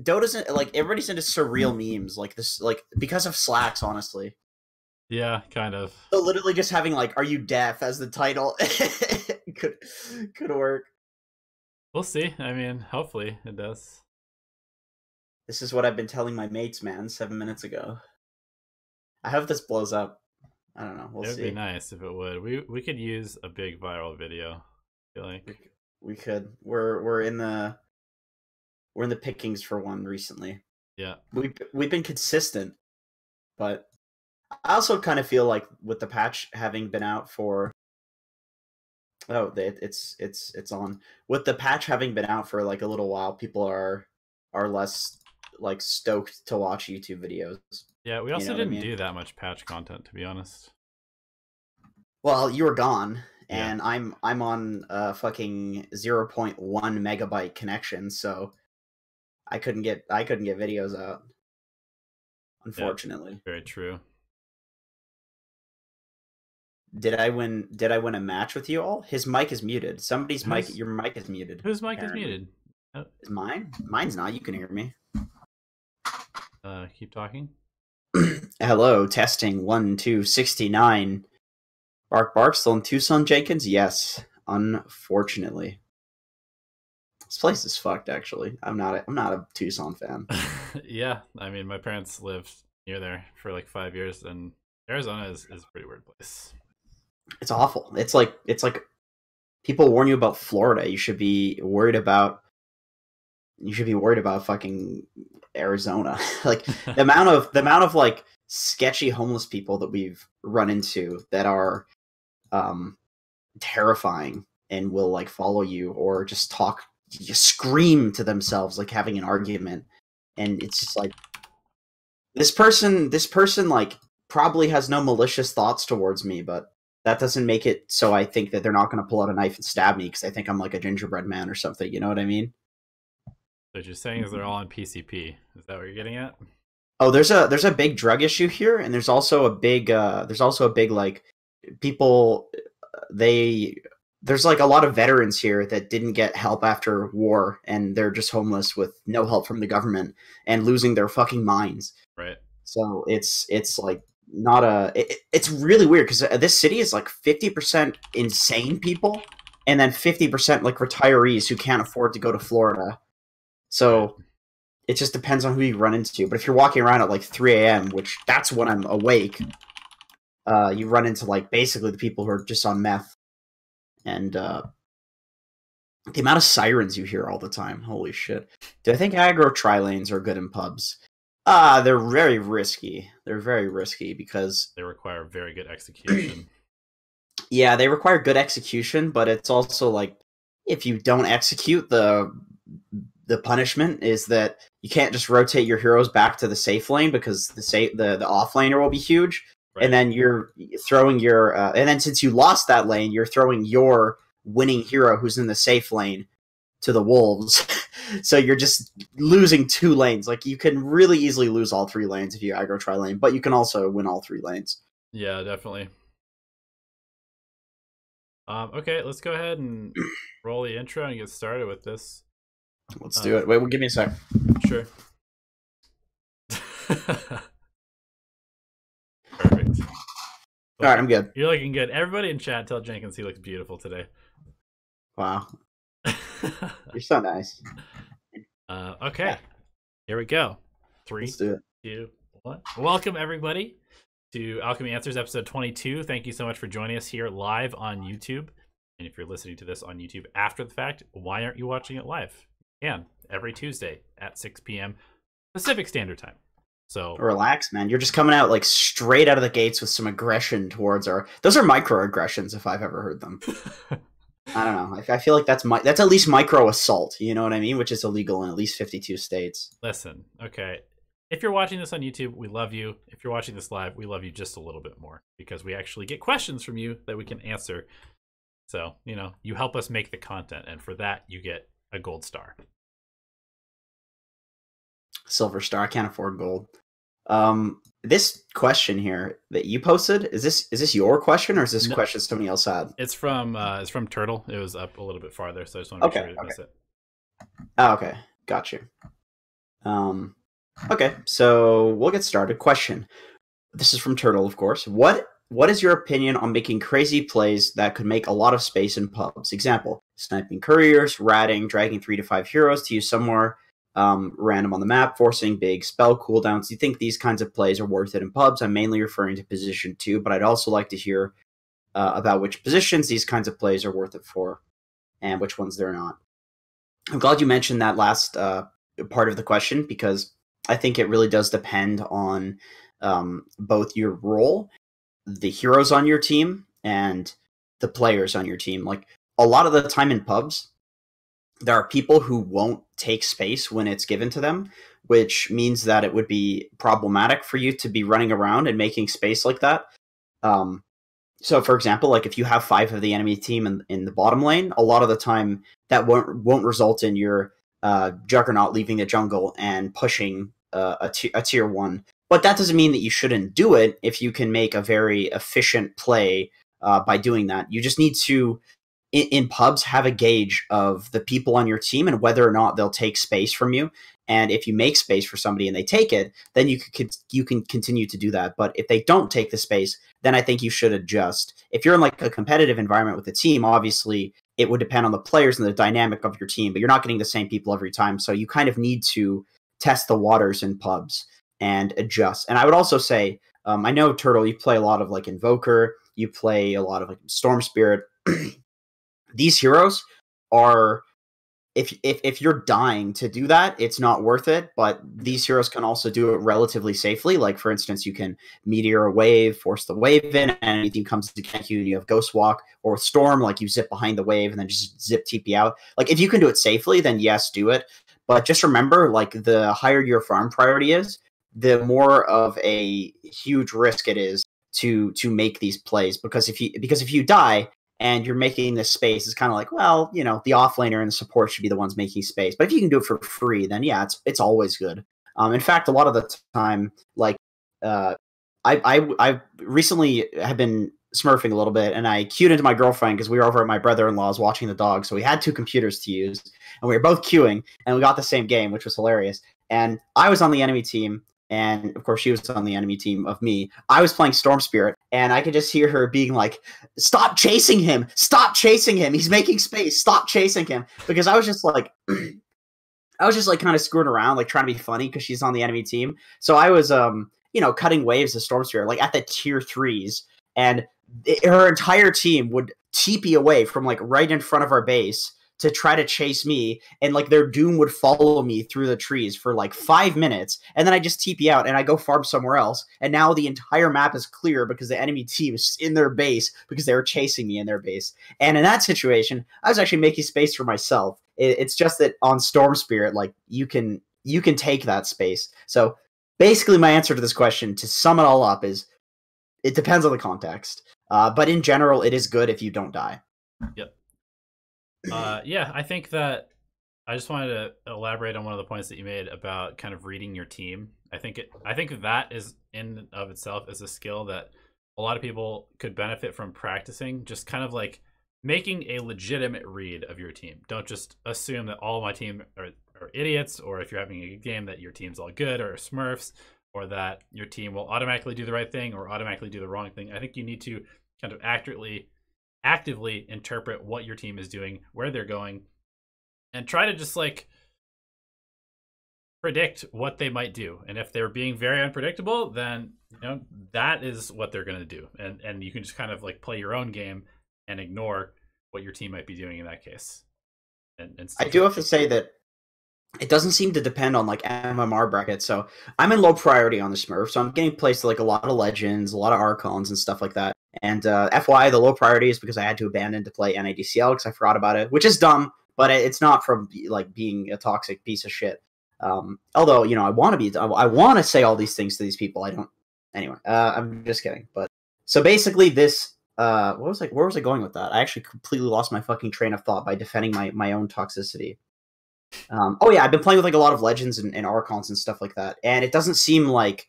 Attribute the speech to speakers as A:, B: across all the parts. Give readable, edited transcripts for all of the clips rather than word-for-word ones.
A: Dota's like everybody's into surreal memes like this, like because of slacks, honestly.
B: Yeah, kind of.
A: So literally just having like "Are you deaf?" as the title could work.
B: We'll see. I mean, hopefully it does.
A: This is what I've been telling my mates, man, 7 minutes ago. I hope this blows up. I don't know. We'll
B: It would
A: see.
B: be nice if it would. We could use a big viral video. I feel like
A: We could. We're in the pickings for one recently.
B: yeah.
A: We've been consistent, but I also kind of feel like with the patch having been out for it's on. With the patch having been out for like a little while, people are less like stoked to watch YouTube videos.
B: Yeah, we also
A: what I
B: didn't
A: mean?
B: do that much patch content, to be honest.
A: Well, you were gone,
B: Yeah.
A: and I'm on a fucking 0.1 megabyte connection, so I couldn't get videos out. Unfortunately.
B: Yeah, very true.
A: Did I win a match with you all? His mic is muted. Somebody's mic, your mic is muted.
B: Whose mic
A: apparently.
B: is muted? Oh.
A: Is mine? Mine's not. You can hear me.
B: Keep talking.
A: Hello, testing 1 2 69. Bark still in Tucson, Jenkins? Yes, unfortunately. This place is fucked. Actually, I'm not a Tucson fan.
B: Yeah, I mean, my parents lived near there for like 5 years, and Arizona is a pretty weird place.
A: It's awful. It's like people warn you about Florida. You should be worried about fucking Arizona. Like the amount of like sketchy homeless people that we've run into that are terrifying and will like follow you or just scream to themselves like having an argument, and it's just like this person like probably has no malicious thoughts towards me, but that doesn't make it so I think that they're not going to pull out a knife and stab me because I think I'm like a gingerbread man or something. You know what I mean?
B: So what you're saying is they're all on PCP. Is that what you're getting at?
A: Oh, there's a big drug issue here, and there's also a big like people there's like a lot of veterans here that didn't get help after war, and they're just homeless with no help from the government and losing their fucking minds.
B: Right.
A: So it's like not it's really weird because this city is like 50% insane people and then 50% like retirees who can't afford to go to Florida. So it just depends on who you run into. But if you're walking around at like 3 a.m., which that's when I'm awake, you run into like basically the people who are just on meth. And the amount of sirens you hear all the time, holy shit. Do I think aggro tri-lanes are good in pubs? They're very risky. They're very risky because
B: they require very good execution.
A: Yeah, they require good execution, but it's also like if you don't execute, the punishment is that you can't just rotate your heroes back to the safe lane because the off laner will be huge. Right. And then you're throwing your and then since you lost that lane, you're throwing your winning hero who's in the safe lane to the wolves. So you're just losing 2 lanes. Like you can really easily lose all 3 lanes if you aggro tri-lane, but you can also win all 3 lanes.
B: Yeah, definitely. Okay, let's go ahead and roll the intro and get started with this.
A: Let's do it. Wait, give me a sec.
B: Sure. Perfect.
A: All right, I'm good.
B: You're looking good. Everybody in chat, tell Jenkins he looks beautiful today.
A: Wow. You're so nice.
B: Okay. Here we go. 3,
A: Let's do it.
B: 2, 1. Welcome, everybody, to Alchemy Answers, episode 22. Thank you so much for joining us here live on YouTube. And if you're listening to this on YouTube after the fact, why aren't you watching it live? You can, every Tuesday at 6 p.m. Pacific Standard Time. So
A: relax, man. You're just coming out like straight out of the gates with some aggression towards those are microaggressions if I've ever heard them. I don't know. I feel like that's at least micro assault, you know what I mean? Which is illegal in at least 52 states.
B: Listen, okay. If you're watching this on YouTube, we love you. If you're watching this live, we love you just a little bit more because we actually get questions from you that we can answer. So, you help us make the content, and for that, you get a gold star.
A: Silver star. I can't afford gold. This question here that you posted, is this your question or is this question somebody else had?
B: It's from Turtle. It was up a little bit farther, so I just want to make sure I didn't miss it.
A: Oh, okay. Got you. Um, okay, so we'll get started. Question. This is from Turtle, of course. What is your opinion on making crazy plays that could make a lot of space in pubs? Example: sniping couriers, ratting, dragging 3 to 5 heroes to use somewhere random on the map, forcing big spell cooldowns. Do you think these kinds of plays are worth it in pubs? I'm mainly referring to position 2, but I'd also like to hear about which positions these kinds of plays are worth it for and which ones they're not. I'm glad you mentioned that last part of the question, because I think it really does depend on both your role, the heroes on your team, and the players on your team. Like, a lot of the time in pubs, there are people who won't take space when it's given to them, which means that it would be problematic for you to be running around and making space like that. So, for example, like if you have 5 of the enemy team in the bottom lane, a lot of the time that won't result in your Juggernaut leaving the jungle and pushing a tier 1. But that doesn't mean that you shouldn't do it if you can make a very efficient play by doing that. You just need to, in pubs, have a gauge of the people on your team and whether or not they'll take space from you. And if you make space for somebody and they take it, then you can continue to do that. But if they don't take the space, then I think you should adjust. If you're in like a competitive environment with a team, obviously it would depend on the players and the dynamic of your team, but you're not getting the same people every time. So you kind of need to test the waters in pubs and adjust. And I would also say, I know, Turtle, you play a lot of like Invoker, you play a lot of like Storm Spirit. These heroes are, if you're dying to do that, it's not worth it. But these heroes can also do it relatively safely. Like, for instance, you can meteor a wave, force the wave in, and anything comes to gank you, and you have Ghost Walk. Or with Storm, like you zip behind the wave and then just zip TP out. Like, if you can do it safely, then yes, do it. But just remember, like, the higher your farm priority is, the more of a huge risk it is to make these plays. Because if you die and you're making this space, it's kind of like, well, you know, the offlaner and the support should be the ones making space. But if you can do it for free, then yeah, it's always good. In fact, a lot of the time, like, I recently have been smurfing a little bit, and I queued into my girlfriend because we were over at my brother-in-law's watching the dog, so we had 2 computers to use, and we were both queuing, and we got the same game, which was hilarious. And I was on the enemy team, and of course she was on the enemy team of me. I was playing Storm Spirit, and I could just hear her being like, "Stop chasing him! Stop chasing him! He's making space! Stop chasing him!" Because I was just like, kind of screwing around, like trying to be funny because she's on the enemy team. So I was, cutting waves of Storm Spirit, like at the tier 3s, and her entire team would TP away from like right in front of our base to try to chase me, and like their Doom would follow me through the trees for like 5 minutes, and then I just TP out and I go farm somewhere else, and now the entire map is clear because the enemy team is in their base because they were chasing me in their base. And in that situation, I was actually making space for myself. It's just that on Storm Spirit, like, you can take that space. So basically my answer to this question, to sum it all up, is it depends on the context. But in general, it is good if you don't die.
B: Yep. Yeah, I think that I just wanted to elaborate on one of the points that you made about kind of reading your team. I think that is in and of itself is a skill that a lot of people could benefit from practicing, just kind of like making a legitimate read of your team. Don't just assume that all my team are idiots, or if you're having a good game that your team's all good or smurfs, or that your team will automatically do the right thing or automatically do the wrong thing. I think you need to kind of actively interpret what your team is doing, where they're going, and try to just like predict what they might do. And if they're being very unpredictable, then that is what they're going to do. And you can just kind of like play your own game and ignore what your team might be doing in that case. And
A: I do have to say that it doesn't seem to depend on like MMR brackets. So I'm in low priority on the Smurf, so I'm getting placed to like a lot of Legends, a lot of Archons and stuff like that. And FYI, the low priority is because I had to abandon to play NADCL because I forgot about it, which is dumb, but it's not from like being a toxic piece of shit. Although, I want to say all these things to these people. I don't. Anyway, I'm just kidding. But so basically, this. Where was I going with that? I actually completely lost my fucking train of thought by defending my own toxicity. Oh yeah, I've been playing with like a lot of Legends and Archons and stuff like that, and it doesn't seem like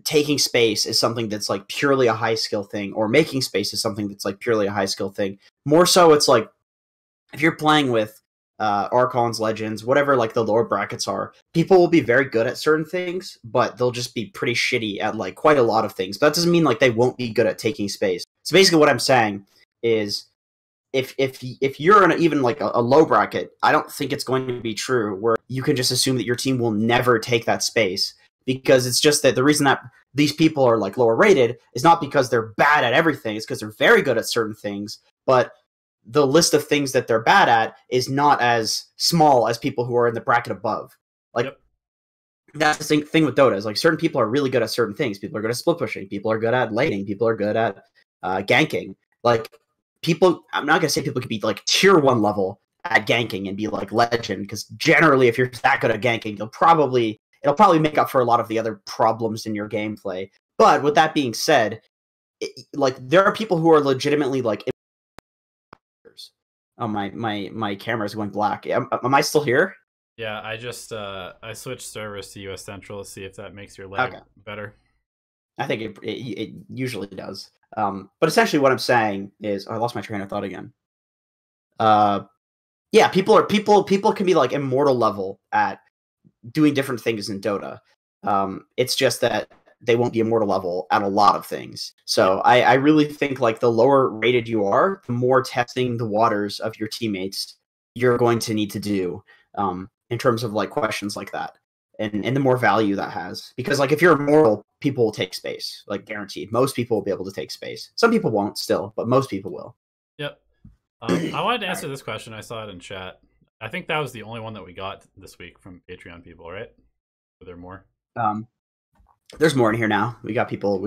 A: taking space is something that's like purely a high skill thing, or making space is something that's like purely a high skill thing. More so, it's like if you're playing with Archons, Legends, whatever like the lower brackets are, people will be very good at certain things, but they'll just be pretty shitty at like quite a lot of things. But that doesn't mean like they won't be good at taking space. So basically what I'm saying is if you're in even like a low bracket, I don't think it's going to be true where you can just assume that your team will never take that space, because it's just that the reason that these people are like lower rated is not because they're bad at everything, it's because they're very good at certain things, but the list of things that they're bad at is not as small as people who are in the bracket above. Like, yep. That's the thing with Dota is like certain people are really good at certain things. People are good at split pushing. People are good at laning. People are good at ganking. Like people, I'm not gonna say people could be like tier 1 level at ganking and be like legend, because generally, if you're that good at ganking, it'll probably make up for a lot of the other problems in your gameplay. But with that being said, like there are people who are legitimately like. Oh, my camera is going black. Am I still here?
B: Yeah, I just I switched servers to US Central to see if that makes your lag better.
A: I think it usually does. But essentially what I'm saying is, I lost my train of thought again. Yeah, people can be like immortal level at doing different things in Dota. It's just that they won't be immortal level at a lot of things. So I really think like the lower rated you are, the more testing the waters of your teammates you're going to need to do in terms of like questions like that. And the more value that has. Because like if you're immortal, people will take space. Like guaranteed. Most people will be able to take space. Some people won't still, but most people will.
B: Yep. I wanted to answer this question. I saw it in chat. I think that was the only one that we got this week from Patreon people, right? Were there more?
A: There's more in here now. We got people.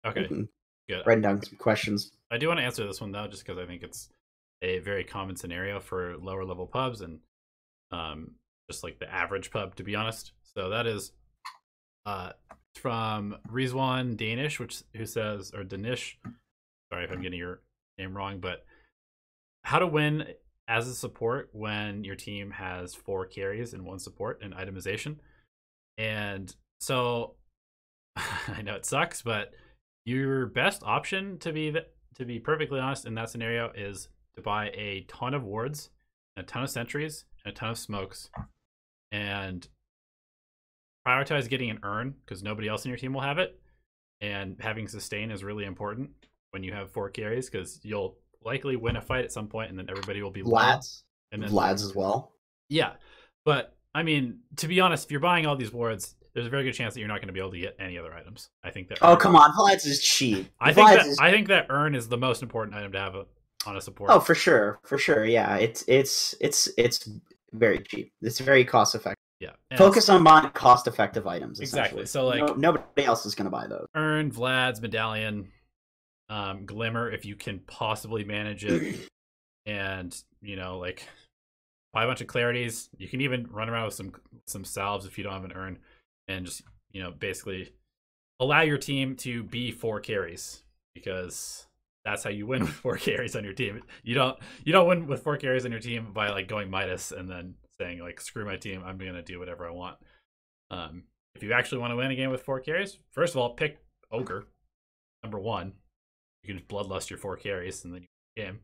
B: Okay, good.
A: Writing down some questions.
B: I do want to answer this one though, just because I think it's a very common scenario for lower level pubs and just like the average pub, to be honest. So that is from Rizwan Danish, who says, or Danish. Sorry if I'm getting your name wrong, but how to win as a support when your team has 4 carries and 1 support and itemization. And so I know it sucks, but your best option, to be perfectly honest, in that scenario is to buy a ton of wards, a ton of sentries, and a ton of smokes, and prioritize getting an urn because nobody else in your team will have it. And having sustain is really important when you have 4 carries, because you'll likely win a fight at some point, and then everybody will be
A: Vlad's,
B: and then
A: Vlad's as well. Yeah,
B: but I mean, to be honest, if you're buying all these wards, there's a very good chance that you're not going to be able to get any other items. I think that.
A: Oh, come on, Vlad's is cheap.
B: I think that urn is the most important item to have on a support.
A: Oh, for sure. Yeah, it's very cheap. It's very cost effective.
B: Yeah,
A: focus on buying cost effective items.
B: Exactly. So like
A: nobody else is going to buy those.
B: Urn, Vlad's, Medallion, Glimmer, if you can possibly manage it, and like buy a bunch of clarities. You can even run around with some salves if you don't have an urn, and just basically allow your team to be 4 carries, because that's how you win with 4 carries on your team. You don't win with 4 carries on your team by like going Midas and then saying like, screw my team, I'm gonna do whatever I want. If you actually want to win a game with 4 carries, first of all, pick Ogre. Number 1, you can just bloodlust your 4 carries and then you win the game.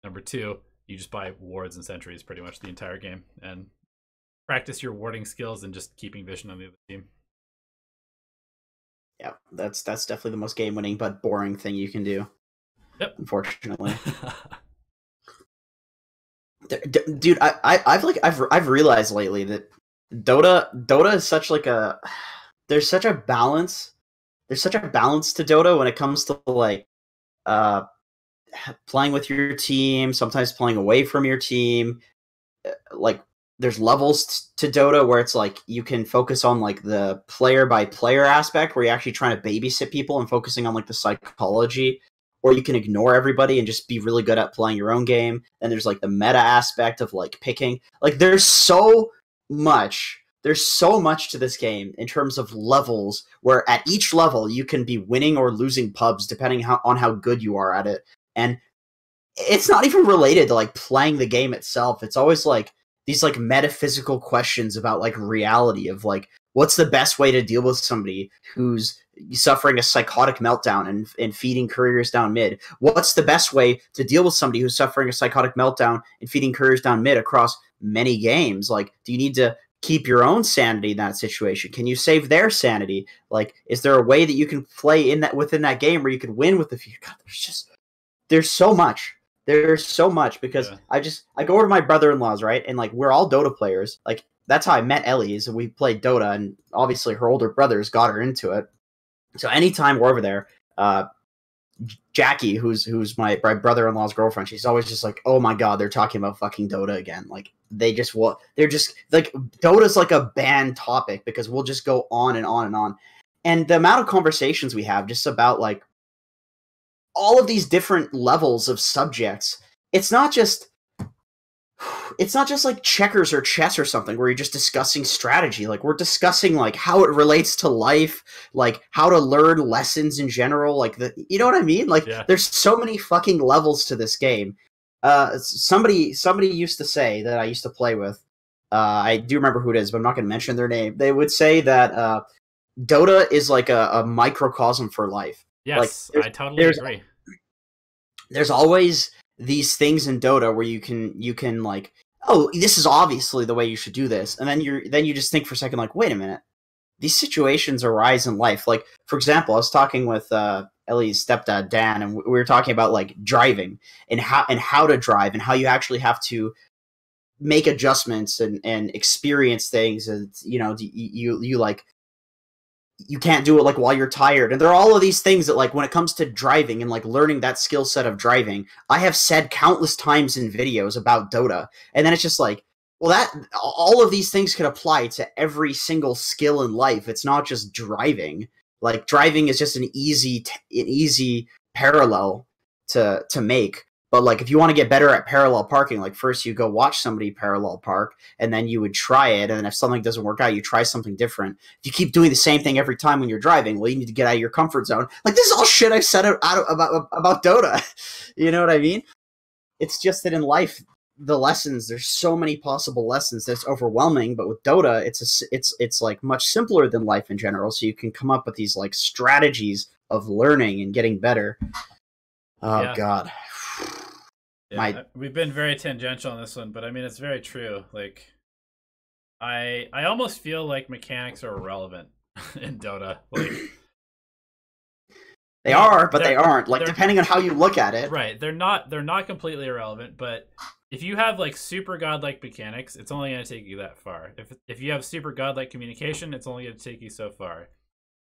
B: Number 2, you just buy wards and sentries pretty much the entire game and practice your warding skills and just keeping vision on the other team.
A: Yeah, that's definitely the most game-winning but boring thing you can do.
B: Yep.
A: Unfortunately. Dude, I've realized lately that Dota is such like there's such a balance to Dota when it comes to like playing with your team, sometimes playing away from your team. Like there's levels to Dota where it's like you can focus on like the player by player aspect where you're actually trying to babysit people and focusing on like the psychology, or you can ignore everybody and just be really good at playing your own game. And there's like the meta aspect of like picking. Like there's so much to this game in terms of levels, where at each level you can be winning or losing pubs depending on how good you are at it. And it's not even related to like playing the game itself. It's always like these like metaphysical questions about like reality of like, what's the best way to deal with somebody who's suffering a psychotic meltdown and feeding couriers down mid. What's the best way to deal with somebody who's suffering a psychotic meltdown and feeding couriers down mid across many games? Like, do you need to keep your own sanity in that situation? Can you save their sanity? Like, is there a way that you can play within that game where you could win with a few? God, there's so much. There's so much because I go over to my brother-in-law's, right? And like, we're all Dota players. Like, that's how I met Ellie's, and we played Dota, and obviously her older brothers got her into it. So anytime we're over there, Jackie, who's my brother-in-law's girlfriend, she's always just like, oh my God, they're talking about fucking Dota again. Like, they're just like, Dota's like a banned topic because we'll just go on and on and on. And the amount of conversations we have just about like all of these different levels of subjects, it's not just like checkers or chess or something where you're just discussing strategy. Like, we're discussing like how it relates to life, like how to learn lessons in general, like you know what I mean? Like, there's so many fucking levels to this game. Somebody used to say that I used to play with, I do remember who it is, but I'm not going to mention their name. They would say that Dota is like a microcosm for life.
B: Yes, like, I totally agree.
A: There's always these things in Dota where you can like, oh, this is obviously the way you should do this, and then you just think for a second, like, wait a minute, these situations arise in life. Like, for example, I was talking with Ellie's stepdad Dan, and we were talking about like driving and how to drive and how you actually have to make adjustments and experience things, and you know, you like, you can't do it like while you're tired. And there are all of these things that, like, when it comes to driving and like learning that skill set of driving, I have said countless times in videos about Dota. And then it's just like, well, that all of these things could apply to every single skill in life. It's not just driving. Like, driving is just an easy parallel to make. But like, if you want to get better at parallel parking, like, first you go watch somebody parallel park, and then you would try it, and then if something doesn't work out, you try something different. If you keep doing the same thing every time when you're driving, well, you need to get out of your comfort zone. Like, this is all shit I've said about Dota. You know what I mean? It's just that in life, the lessons, there's so many possible lessons that's overwhelming, but with Dota, it's like much simpler than life in general, so you can come up with these like strategies of learning and getting better. Oh, God.
B: Yeah, we've been very tangential on this one, but I mean, it's very true. Like, I almost feel like mechanics are irrelevant in Dota. Like,
A: they are, but they aren't. Like, depending on how you look at it.
B: Right. They're not completely irrelevant, but if you have like super godlike mechanics, it's only going to take you that far. If you have super godlike communication, it's only going to take you so far.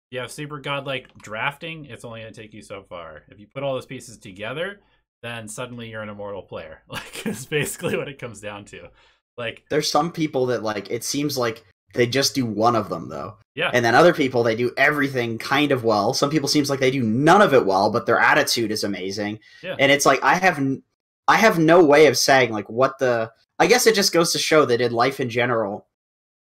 B: If you have super godlike drafting, it's only going to take you so far. If you put all those pieces together, then suddenly you're an immortal player. Like, it's basically what it comes down to. Like,
A: there's some people that, like, it seems like they just do one of them, though.
B: Yeah.
A: And then other people, they do everything kind of well. Some people seems like they do none of it well, but their attitude is amazing.
B: Yeah.
A: And it's like, I have no way of saying, like, I guess it just goes to show that in life in general,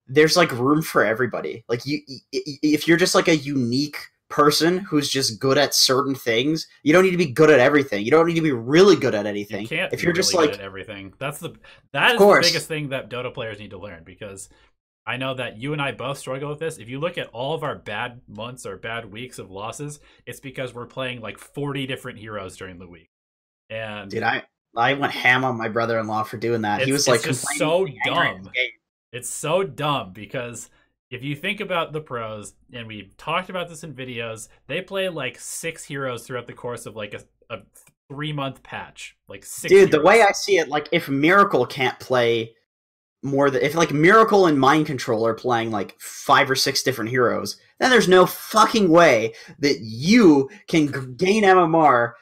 A: there's, like, room for everybody. Like, if you're just, like, a unique person who's just good at certain things, you don't need to be good at everything. You don't need to be really good at anything.
B: You can't
A: if you're
B: really
A: just
B: good
A: like
B: at everything. That is the biggest thing that Dota players need to learn, because I know that you and I both struggle with this. If you look at all of our bad months or bad weeks of losses, it's because we're playing like 40 different heroes during the week. And
A: dude, I went ham on my brother-in-law for doing that. He was like,
B: it's just so dumb. It's so dumb because if you think about the pros, and we've talked about this in videos, they play like 6 heroes throughout the course of like a 3-month patch. Like 6
A: Dude,
B: heroes.
A: The way I see it, like, if Miracle can't play more than... If, like, Miracle and Mind Control are playing, like, 5 or 6 different heroes, then there's no fucking way that you can gain MMR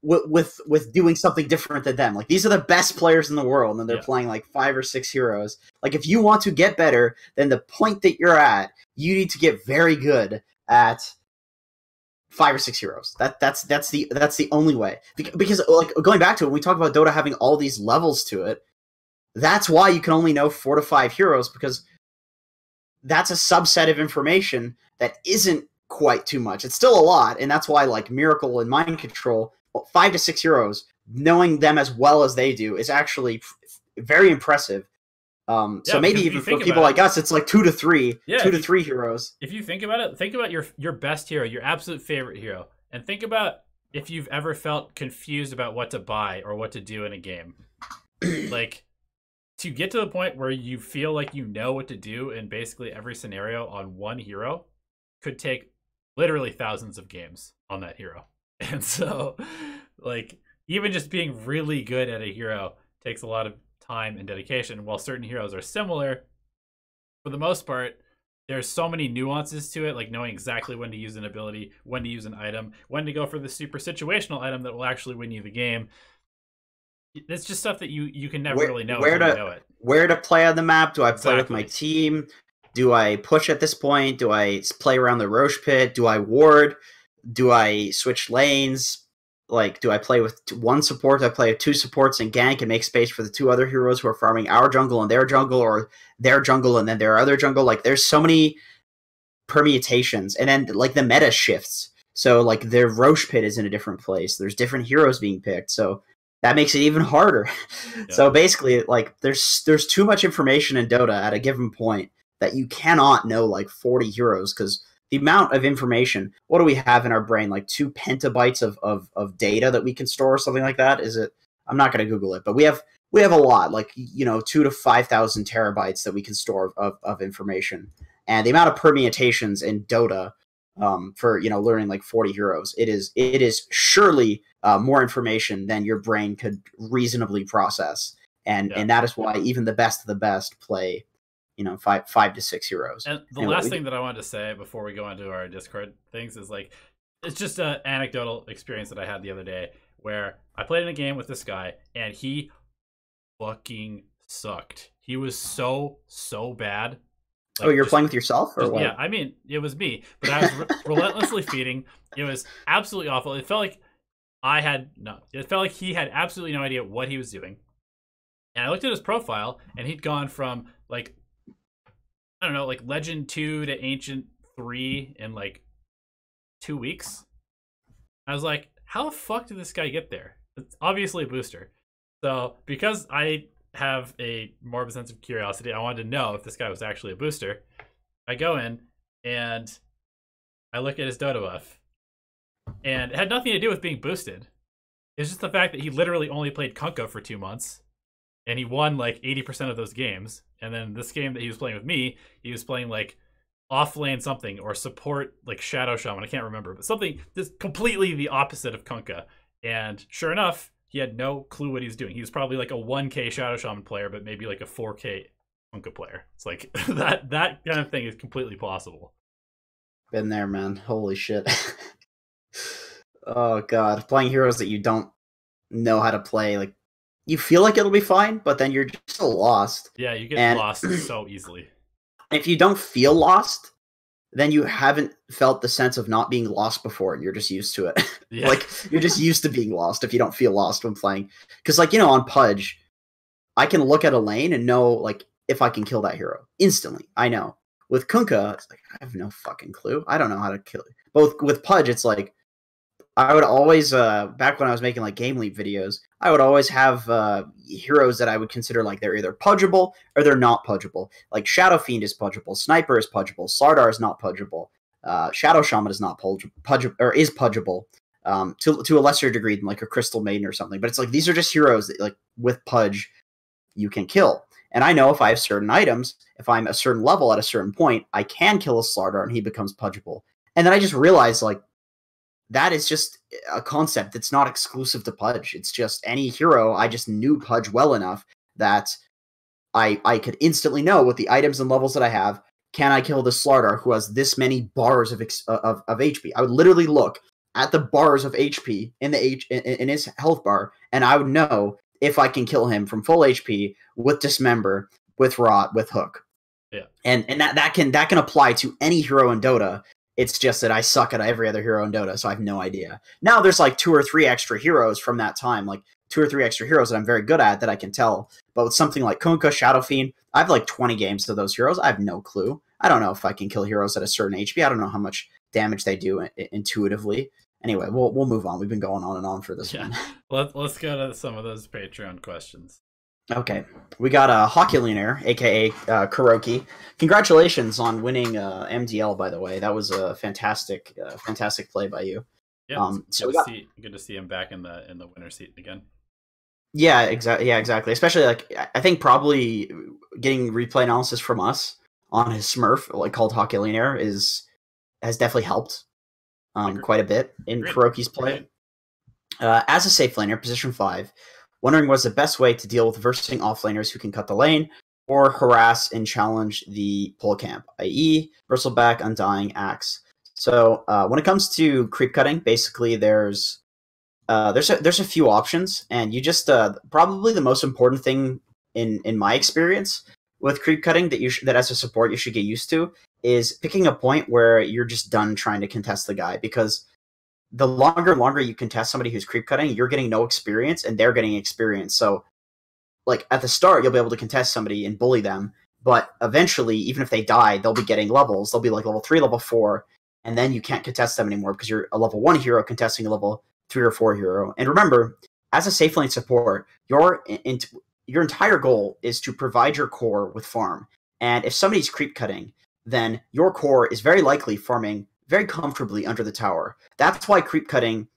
A: with doing something different than them. Like, these are the best players in the world, and they're playing like 5 or 6 heroes. Like, if you want to get better than the point that you're at, you need to get very good at 5 or 6 heroes. That's the only way. Because like, going back to it, when we talk about Dota having all these levels to it, that's why you can only know 4 to 5 heroes, because that's a subset of information that isn't quite too much. It's still a lot, and that's why, like, Miracle and Mind Control, 5 to 6 heroes, knowing them as well as they do is actually very impressive. So maybe even for people like us, it's like 2 to 3,
B: yeah,
A: 2 to 3 heroes.
B: If you think about it, think about your best hero, your absolute favorite hero, and think about if you've ever felt confused about what to buy or what to do in a game. Like, to get to the point where you feel like you know what to do in basically every scenario on one hero could take literally thousands of games on that hero. And so, like, even just being really good at a hero takes a lot of time and dedication. While certain heroes are similar, for the most part, there's so many nuances to it, like knowing exactly when to use an ability, when to use an item, when to go for the super situational item that will actually win you the game. It's just stuff that you can never really know until you know it.
A: Where to play on the map? Do I play with my team? Do I push at this point? Do I play around the Roche pit? Do I ward? Do I switch lanes? Like, do I play with one support? Do I play with 2 supports and gank and make space for the 2 other heroes who are farming our jungle and their jungle, or their jungle and then their other jungle? Like, there's so many permutations. And then, like, the meta shifts. So, like, their Roche pit is in a different place. There's different heroes being picked. So that makes it even harder. Yeah. So basically, like, there's too much information in Dota at a given point that you cannot know, like, 40 heroes, because the amount of information, what do we have in our brain? Like 2 petabytes of data that we can store, or something like that? Is it? I'm not going to Google it, but we have a lot, like, 2 to 5,000 terabytes that we can store of information. And the amount of permutations in Dota for learning like 40 heroes, it is surely more information than your brain could reasonably process. And that is why even the best of the best play 5 to 6 heroes.
B: And the last thing that I wanted to say before we go on to our Discord things is, like, it's just an anecdotal experience that I had the other day where I played in a game with this guy and he fucking sucked. He was so bad.
A: Like, you're playing with yourself, or what?
B: Yeah, I mean, it was me, but I was relentlessly feeding. It was absolutely awful. It felt like it felt like he had absolutely no idea what he was doing. And I looked at his profile and he'd gone from, like, I don't know, like Legend 2 to Ancient 3 in like 2 weeks. I was like, how the fuck did this guy get there? It's obviously a booster. So because I have a morbid sense of curiosity, I wanted to know if this guy was actually a booster. I go in and I look at his Dota buff. And it had nothing to do with being boosted. It's just the fact that he literally only played Kunkka for 2 months. And he won like 80% of those games. And then this game that he was playing with me, he was playing like off lane something or support, like Shadow Shaman. I can't remember, but something that's completely the opposite of Kunkka. And sure enough, he had no clue what he was doing. He was probably like a 1K Shadow Shaman player, but maybe like a 4K Kunkka player. It's like that kind of thing is completely possible.
A: Been there, man. Holy shit. Oh god, playing heroes that you don't know how to play, like, you feel like it'll be fine, but then you're just still lost.
B: Yeah, you get lost so easily.
A: If you don't feel lost, then you haven't felt the sense of not being lost before, and you're just used to it. Yeah. Like, you're just used to being lost if you don't feel lost when playing. Because, like, on Pudge, I can look at a lane and know, like, if I can kill that hero. Instantly, I know. With Kunkka, it's like, I have no fucking clue. I don't know how to kill it. But with Pudge, it's like, I would always, back when I was making, like, Game Leap videos, I would always have heroes that I would consider, like, they're either pudgeable or they're not pudgeable. Like, Shadow Fiend is pudgeable, Sniper is pudgeable, Slardar is not pudgeable, Shadow Shaman is not is pudgeable, to a lesser degree than, like, a Crystal Maiden or something. But it's like, these are just heroes that, like, with Pudge, you can kill. And I know if I have certain items, if I'm a certain level at a certain point, I can kill a Slardar and he becomes pudgeable. And then I just realized, like, that is just a concept that's not exclusive to Pudge. It's just any hero. I just knew Pudge well enough that I could instantly know with the items and levels that I have, can I kill the Slardar who has this many bars of HP? I would literally look at the bars of HP in his health bar, and I would know if I can kill him from full HP with Dismember, with Rot, with Hook.
B: Yeah,
A: and that can apply to any hero in Dota. It's just that I suck at every other hero in Dota, so I have no idea. Now there's like 2 or 3 extra heroes from that time, like 2 or 3 extra heroes that I'm very good at that I can tell. But with something like Kunkka, Shadow Fiend, I have like 20 games to those heroes. I have no clue. I don't know if I can kill heroes at a certain HP. I don't know how much damage they do intuitively. Anyway, we'll move on. We've been going on and on for this one.
B: Let's go to some of those Patreon questions.
A: Okay, we got a Hockulinator, aka Kuroki. Congratulations on winning MDL, by the way. That was a fantastic play by you.
B: Yeah, it's
A: So we got
B: good to see him back in the winner's seat again.
A: yeah, exactly. Yeah, exactly. Especially like I think probably getting replay analysis from us on his Smurf, like called Hockulinator, has definitely helped quite a bit in
B: Agreed.
A: Kuroki's play. As a safe laner, position 5, wondering what's the best way to deal with versing offlaners who can cut the lane or harass and challenge the pull camp, i.e. Bristleback, Undying, Axe. So when it comes to creep cutting, basically there's a few options, and you just probably the most important thing in my experience with creep cutting that as a support you should get used to is picking a point where you're just done trying to contest the guy, because the longer and longer you contest somebody who's creep cutting, you're getting no experience and they're getting experience. So like at the start, you'll be able to contest somebody and bully them, but eventually, even if they die, they'll be getting levels. They'll be like level 3, level 4, and then you can't contest them anymore because you're a level 1 hero contesting a level 3 or 4 hero. And remember, as a safe lane support, your entire goal is to provide your core with farm. And if somebody's creep cutting, then your core is very likely farming very comfortably under the tower. That's why creep cutting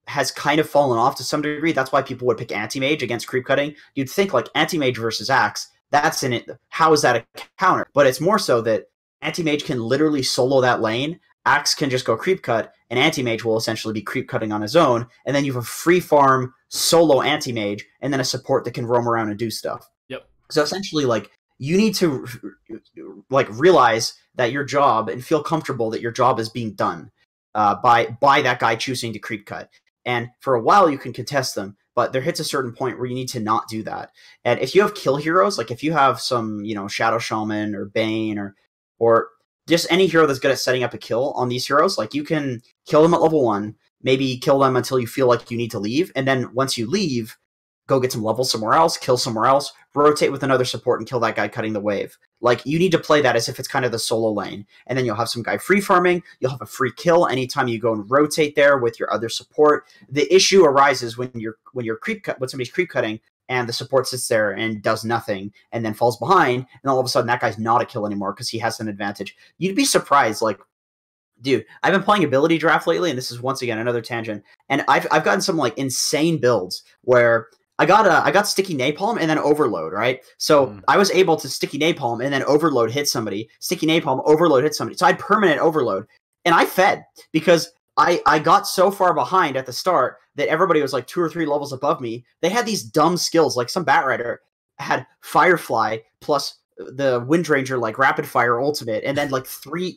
A: has kind of fallen off to some degree. That's why people would pick anti-mage against creep cutting. You'd think like anti-mage versus axe, that's in it. How is that a counter? But it's more so that anti-mage can literally solo that lane. Axe can just go creep cut, and anti-mage will essentially be creep cutting on his own, and then you have a free farm solo anti-mage, and then a support that can roam around and do stuff.
B: Yep.
A: So essentially, like, you need to like realize that your job and feel comfortable that your job is being done by that guy choosing to creep cut. And for a while you can contest them, but there hits a certain point where you need to not do that. And if you have kill heroes, like if you have some, Shadow Shaman or Bane or just any hero that's good at setting up a kill on these heroes, like you can kill them at level 1, maybe kill them until you feel like you need to leave, and then once you leave, go get some levels somewhere else, kill somewhere else, rotate with another support and kill that guy cutting the wave. Like, you need to play that as if it's kind of the solo lane. And then you'll have some guy free farming, you'll have a free kill anytime you go and rotate there with your other support. The issue arises when when somebody's creep cutting and the support sits there and does nothing and then falls behind, and all of a sudden that guy's not a kill anymore because he has an advantage. You'd be surprised, like, dude, I've been playing ability draft lately, and this is once again another tangent. And I've gotten some like insane builds where I got sticky napalm and then overload, right? So I was able to sticky napalm and then overload hit somebody, sticky napalm, overload hit somebody. So I had permanent overload, and I fed because I got so far behind at the start that everybody was like 2 or 3 levels above me. They had these dumb skills, like some Batrider had Firefly plus the Windranger like rapid fire ultimate, and then like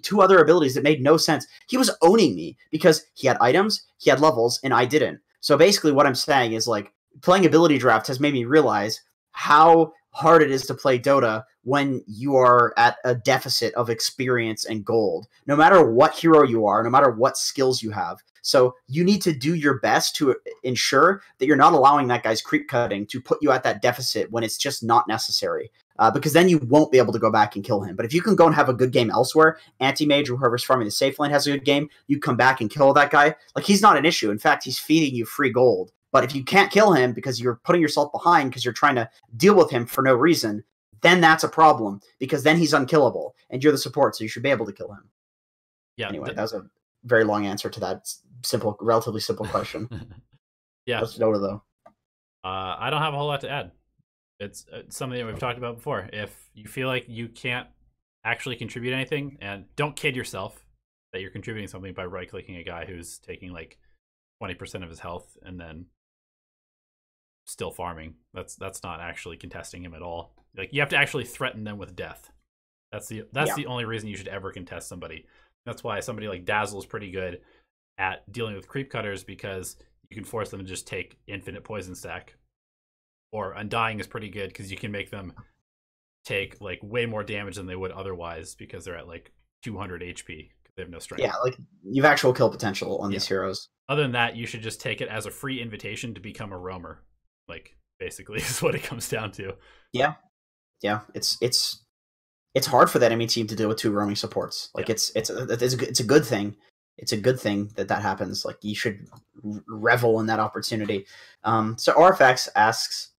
A: 2 other abilities that made no sense. He was owning me because he had items, he had levels, and I didn't. So basically what I'm saying is, like, playing ability draft has made me realize how hard it is to play Dota when you are at a deficit of experience and gold, no matter what hero you are, no matter what skills you have. So you need to do your best to ensure that you're not allowing that guy's creep cutting to put you at that deficit when it's just not necessary. Because then you won't be able to go back and kill him. But if you can go and have a good game elsewhere, anti-mage or whoever's farming the safe lane has a good game, you come back and kill that guy, like, he's not an issue. In fact, he's feeding you free gold. But if you can't kill him because you're putting yourself behind because you're trying to deal with him for no reason, then that's a problem, because then he's unkillable, and you're the support, so you should be able to kill him.
B: Yeah.
A: Anyway, that was a very long answer to that relatively simple question.
B: Yeah.
A: That's Dota, though.
B: I don't have a whole lot to add. It's something that we've talked about before. If you feel like you can't actually contribute anything, and don't kid yourself that you're contributing something by right-clicking a guy who's taking like 20% of his health and then still farming. That's not actually contesting him at all. Like, you have to actually threaten them with death. That's the only reason you should ever contest somebody. That's why somebody like Dazzle is pretty good at dealing with creep cutters, because you can force them to just take infinite poison stack. Or Undying is pretty good because you can make them take like way more damage than they would otherwise because they're at like 200 HP because they have no strength.
A: Yeah, like, you have actual kill potential on these heroes.
B: Other than that, you should just take it as a free invitation to become a roamer. Like, basically, is what it comes down to.
A: Yeah, it's hard for that enemy team to deal with 2 roaming supports. Like, it's a good thing. It's a good thing that happens. Like, you should revel in that opportunity. So RFX asks,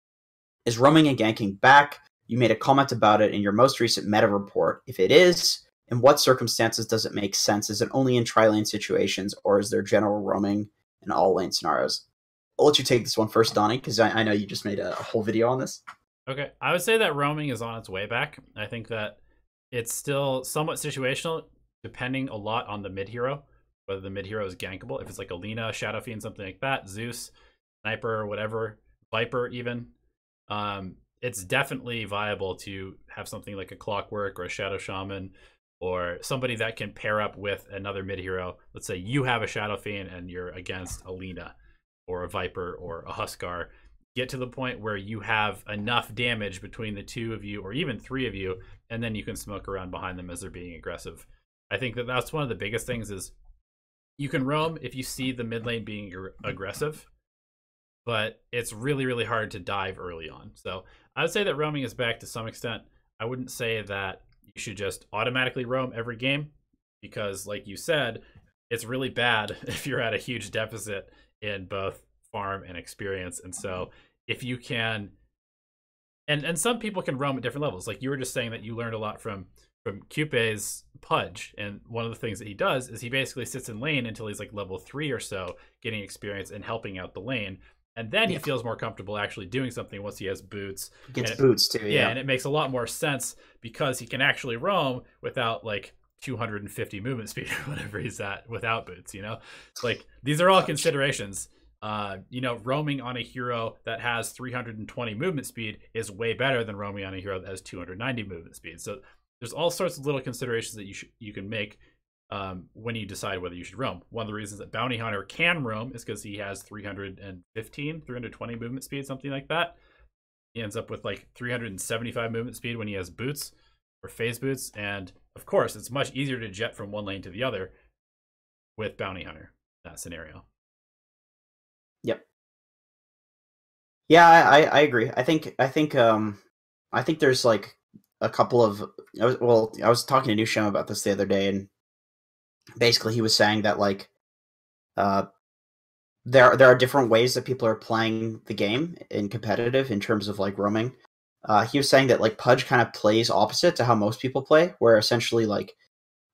A: Is roaming and ganking back? You made a comment about it in your most recent meta report. If it is, in what circumstances does it make sense? Is it only in tri-lane situations, or is there general roaming in all lane scenarios? I'll let you take this one first, Donnie, because I know you just made a whole video on this.
B: Okay, I would say that roaming is on its way back. I think that it's still somewhat situational, depending a lot on the mid hero, whether the mid hero is gankable. If it's like Alina, Shadow Fiend, something like that, Zeus, Sniper, whatever, Viper even, it's definitely viable to have something like a Clockwork or a Shadow Shaman or somebody that can pair up with another mid hero. Let's say you have a Shadow Fiend and you're against Alina or a Viper or a Huskar. Get to the point where you have enough damage between the two of you or even three of you, and then you can smoke around behind them as they're being aggressive. I think that that's one of the biggest things is you can roam if you see the mid lane being aggressive, but it's really, really hard to dive early on. So I would say that roaming is back to some extent. I wouldn't say that you should just automatically roam every game because, like you said, it's really bad if you're at a huge deficit in both farm and experience. And so if you can, and some people can roam at different levels. Like you were just saying that you learned a lot from Cupe's Pudge, and one of the things that he does is he basically sits in lane until he's like level 3 or so, getting experience and helping out the lane. And then he feels more comfortable actually doing something once he has boots.
A: Gets boots too,
B: yeah. And it makes a lot more sense because he can actually roam without like 250 movement speed or whatever he's at without boots, you know? Like these are all considerations. You know, roaming on a hero that has 320 movement speed is way better than roaming on a hero that has 290 movement speed. So there's all sorts of little considerations that you can make when you decide whether you should roam. One of the reasons that Bounty Hunter can roam is because he has 320 movement speed, something like that. He ends up with like 375 movement speed when he has boots or phase boots. And of course, it's much easier to jet from one lane to the other with Bounty Hunter in that scenario.
A: Yep. Yeah, I agree. I think there's like a couple of I was talking to Newsham about this the other day, and basically he was saying that like there are different ways that people are playing the game in competitive in terms of like roaming. He was saying that like Pudge kind of plays opposite to how most people play, where essentially like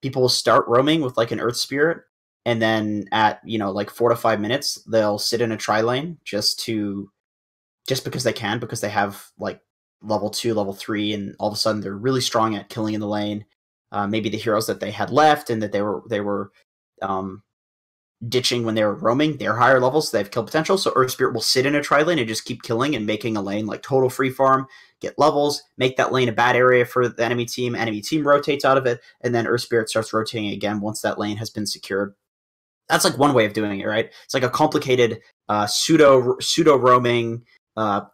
A: people will start roaming with like an Earth Spirit, and then at like 4 to 5 minutes they'll sit in a tri lane just because they can, because they have like level 2, level 3, and all of a sudden they're really strong at killing in the lane. Maybe the heroes that they had left and that they were ditching when they were roaming, they're higher levels, so they have kill potential. So Earth Spirit will sit in a tri lane and just keep killing and making a lane like total free farm, get levels, make that lane a bad area for the enemy team. Enemy team rotates out of it, and then Earth Spirit starts rotating again once that lane has been secured. That's like one way of doing it, right? It's like a complicated pseudo roaming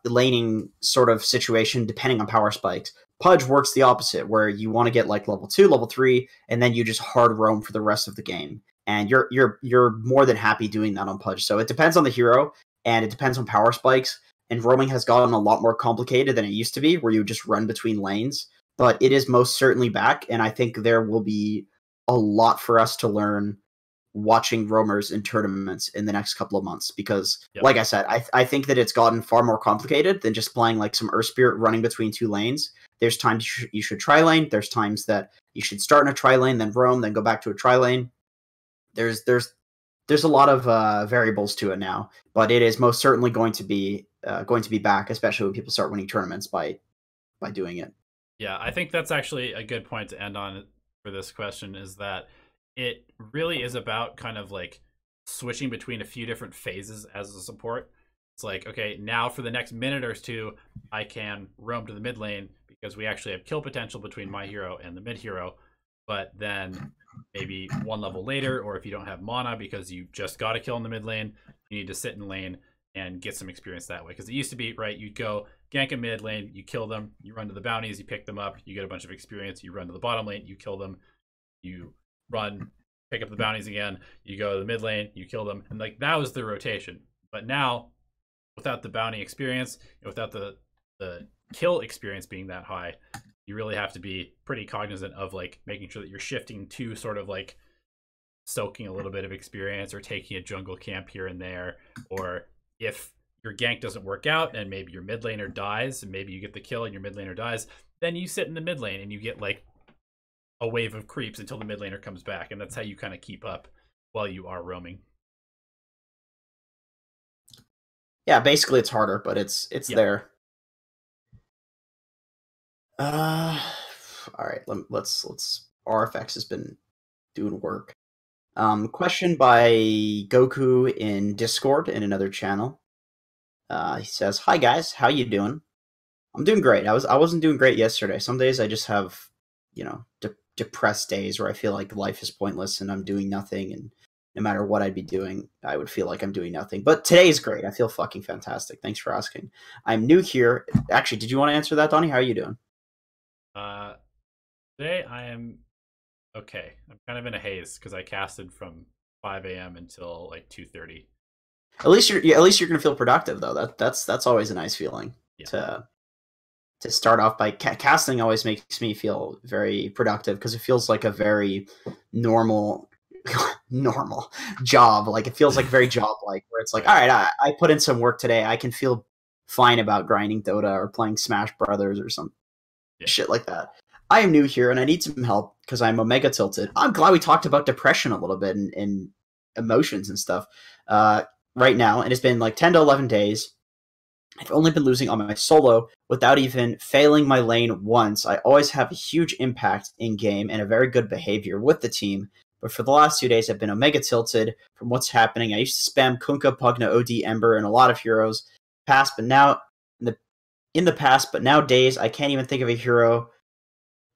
A: laning sort of situation depending on power spikes. Pudge works the opposite, where you want to get like level 2, level 3, and then you just hard roam for the rest of the game. And you're more than happy doing that on Pudge. So it depends on the hero, and it depends on power spikes. And roaming has gotten a lot more complicated than it used to be, where you just run between lanes. But it is most certainly back, and I think there will be a lot for us to learn watching roamers in tournaments in the next couple of months, because like I said, I think that it's gotten far more complicated than just playing like some Earth Spirit running between two lanes. There's times you should tri lane. There's times that you should start in a tri lane, then roam, then go back to a tri lane. There's a lot of variables to it now, but it is most certainly going to be back, especially when people start winning tournaments by doing it.
B: Yeah, I think that's actually a good point to end on for this question, is that it really is about kind of like switching between a few different phases as a support. It's like, okay, now for the next minute or two, I can roam to the mid lane because we actually have kill potential between my hero and the mid hero. But then maybe one level later, or if you don't have mana because you just got a kill in the mid lane, you need to sit in lane and get some experience that way. Because it used to be, right, you'd go gank a mid lane, you kill them, you run to the bounties, you pick them up, you get a bunch of experience, you run to the bottom lane, you kill them, you run, pick up the bounties again, you go to the mid lane, you kill them, and like that was the rotation. But now, without the bounty experience, without the kill experience being that high, you really have to be pretty cognizant of like making sure that you're shifting to sort of like soaking a little bit of experience or taking a jungle camp here and there, or if your gank doesn't work out and maybe your mid laner dies and maybe you get the kill and your mid laner dies, then you sit in the mid lane and you get like a wave of creeps until the mid laner comes back, and that's how you kind of keep up while you are roaming.
A: Yeah, basically it's harder, but it's there. All right, let's RFX has been doing work. Question by Goku in Discord in another channel. He says, "Hi guys, how you doing? I'm doing great. I wasn't doing great yesterday. Some days I just have, depressed days where I feel like life is pointless and I'm doing nothing, and no matter what I'd be doing, I would feel like I'm doing nothing. But today is great. I feel fucking fantastic. Thanks for asking. I'm new here. Actually, did you want to answer that, Donnie? How are you doing?
B: Today I am okay. I'm kind of in a haze because I casted from 5 a.m. until like 2:30.
A: At least you're gonna feel productive though. That's always a nice feeling. Yeah. To start off by casting always makes me feel very productive because it feels like a very normal job. Like it feels like very job like where it's like, all right, I put in some work today. I can feel fine about grinding Dota or playing Smash Brothers or some shit like that. I am new here and I need some help because I'm Omega tilted. I'm glad we talked about depression a little bit and emotions and stuff right now. And it's been like 10 to 11 days. I've only been losing on my solo without even failing my lane once. I always have a huge impact in game and a very good behavior with the team. But for the last 2 days, I've been Omega tilted from what's happening. I used to spam Kunkka, Pugna, OD, Ember, and a lot of heroes past, but now in the past, but nowadays I can't even think of a hero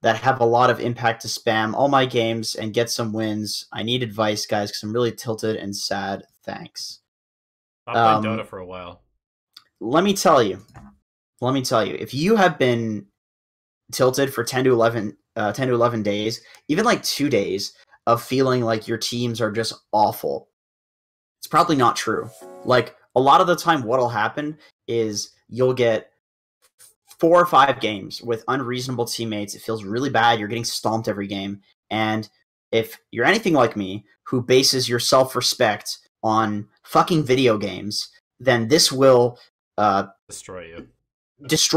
A: that have a lot of impact to spam all my games and get some wins. I need advice, guys, because I'm really tilted and sad. Thanks.
B: Stop playing Dota for a while.
A: Let me tell you, if you have been tilted for 10 to 11 days, even like 2 days of feeling like your teams are just awful, it's probably not true. Like a lot of the time what'll happen is you'll get 4 or 5 games with unreasonable teammates. It feels really bad. You're getting stomped every game. And if you're anything like me, who bases your self-respect on fucking video games, then this will destroy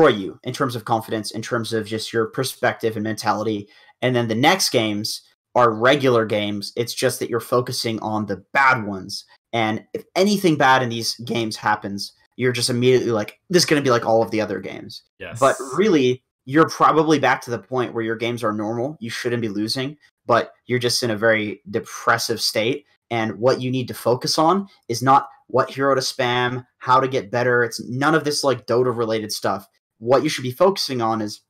A: you in terms of confidence, in terms of just your perspective and mentality. And then the next games are regular games. It's just that you're focusing on the bad ones. And if anything bad in these games happens, you're just immediately like, this is going to be like all of the other games.
B: Yes.
A: But really, you're probably back to the point where your games are normal. You shouldn't be losing, but you're just in a very depressive state. And what you need to focus on is not what hero to spam, how to get better. It's none of this like Dota related stuff. What you should be focusing on is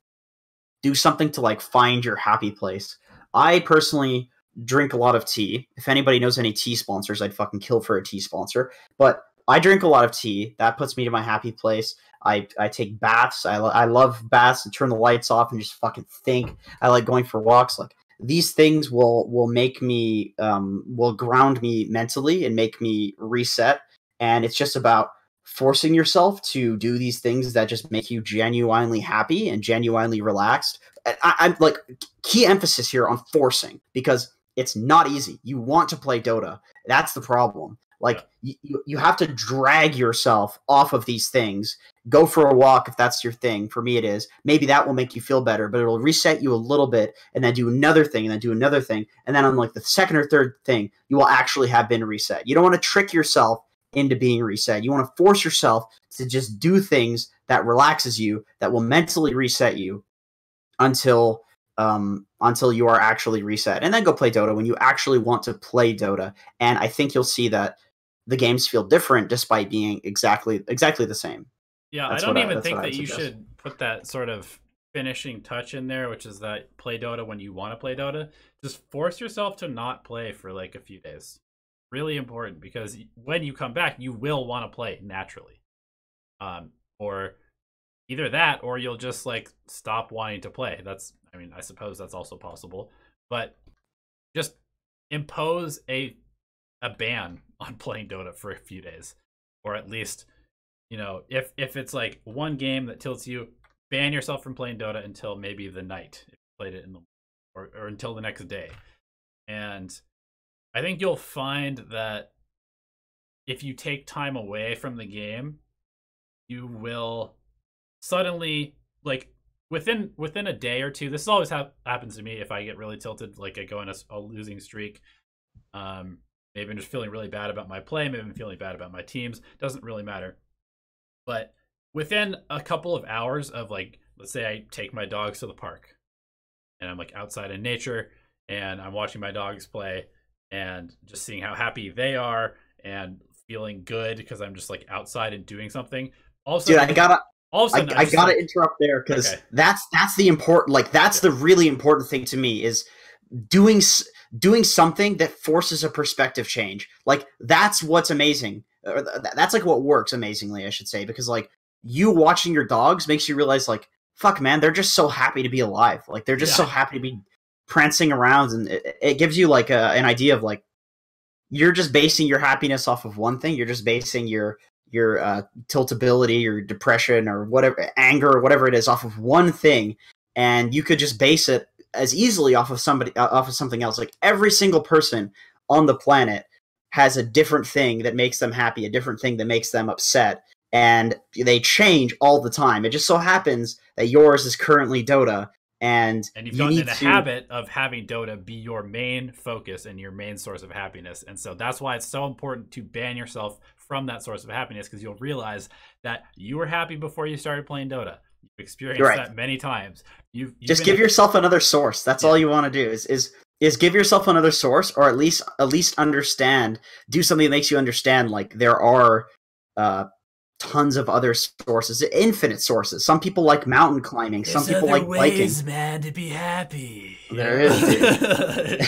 A: do something to like find your happy place. I personally drink a lot of tea. If anybody knows any tea sponsors, I'd fucking kill for a tea sponsor. But I drink a lot of tea. That puts me to my happy place. I take baths. I love baths and turn the lights off and just fucking think. I like going for walks. Like these things will make me will ground me mentally and make me reset. And it's just about forcing yourself to do these things that just make you genuinely happy and genuinely relaxed. I'm like key emphasis here on forcing because it's not easy. You want to play Dota. That's the problem. Like you have to drag yourself off of these things. Go for a walk if that's your thing. For me, it is. Maybe that will make you feel better, but it'll reset you a little bit, and then do another thing, and then do another thing, and then on like the second or third thing, you will actually have been reset. You don't want to trick yourself into being reset. You want to force yourself to just do things that relaxes you, that will mentally reset you until you are actually reset, and then go play Dota when you actually want to play Dota. And I think you'll see that the games feel different despite being exactly the same.
B: Yeah, I don't even think that you should put that sort of finishing touch in there, which is that play Dota when you want to play Dota. Just force yourself to not play for like a few days. Really important, because when you come back, you will want to play naturally. Or either that, or you'll just like stop wanting to play. I suppose that's also possible. But just impose a ban on playing Dota for a few days, or at least, if it's like one game that tilts you, ban yourself from playing Dota until maybe the night if you played it or until the next day. And I think you'll find that if you take time away from the game, you will suddenly, like, within a day or two, this always happens to me if I get really tilted, like I go on a losing streak. Maybe I'm just feeling really bad about my play, maybe I'm feeling bad about my teams, doesn't really matter. But within a couple of hours of, like, let's say I take my dogs to the park and I'm like outside in nature and I'm watching my dogs play and just seeing how happy they are and feeling good because I'm just like outside and doing something. Also,
A: dude, I gotta
B: like,
A: interrupt there because that's the important, like, that's the really important thing to me is doing something that forces a perspective change. Like, that's what's amazing. That's like what works amazingly, I should say, because like you watching your dogs makes you realize, like, fuck, man, they're just so happy to be alive. Like, they're just so happy to be prancing around, and it gives you like an idea of, like, you're just basing your happiness off of one thing. You're just basing your tiltability, your depression, or whatever, anger, or whatever it is, off of one thing, and you could just base it as easily off of something else. Like, every single person on the planet has a different thing that makes them happy, a different thing that makes them upset, and they change all the time. It just so happens that yours is currently Dota, and
B: you've gotten in the habit of having Dota be your main focus and your main source of happiness. And so that's why it's so important to ban yourself from that source of happiness, because you'll realize that you were happy before you started playing Dota. You've experienced that many times. You've
A: just give yourself another source. That's all you want to do is give yourself another source, or at least understand, do something that makes you understand, like, there are tons of other sources, infinite sources. Some people like mountain climbing. Some people like biking.
B: Man, to be happy.
A: There is, dude.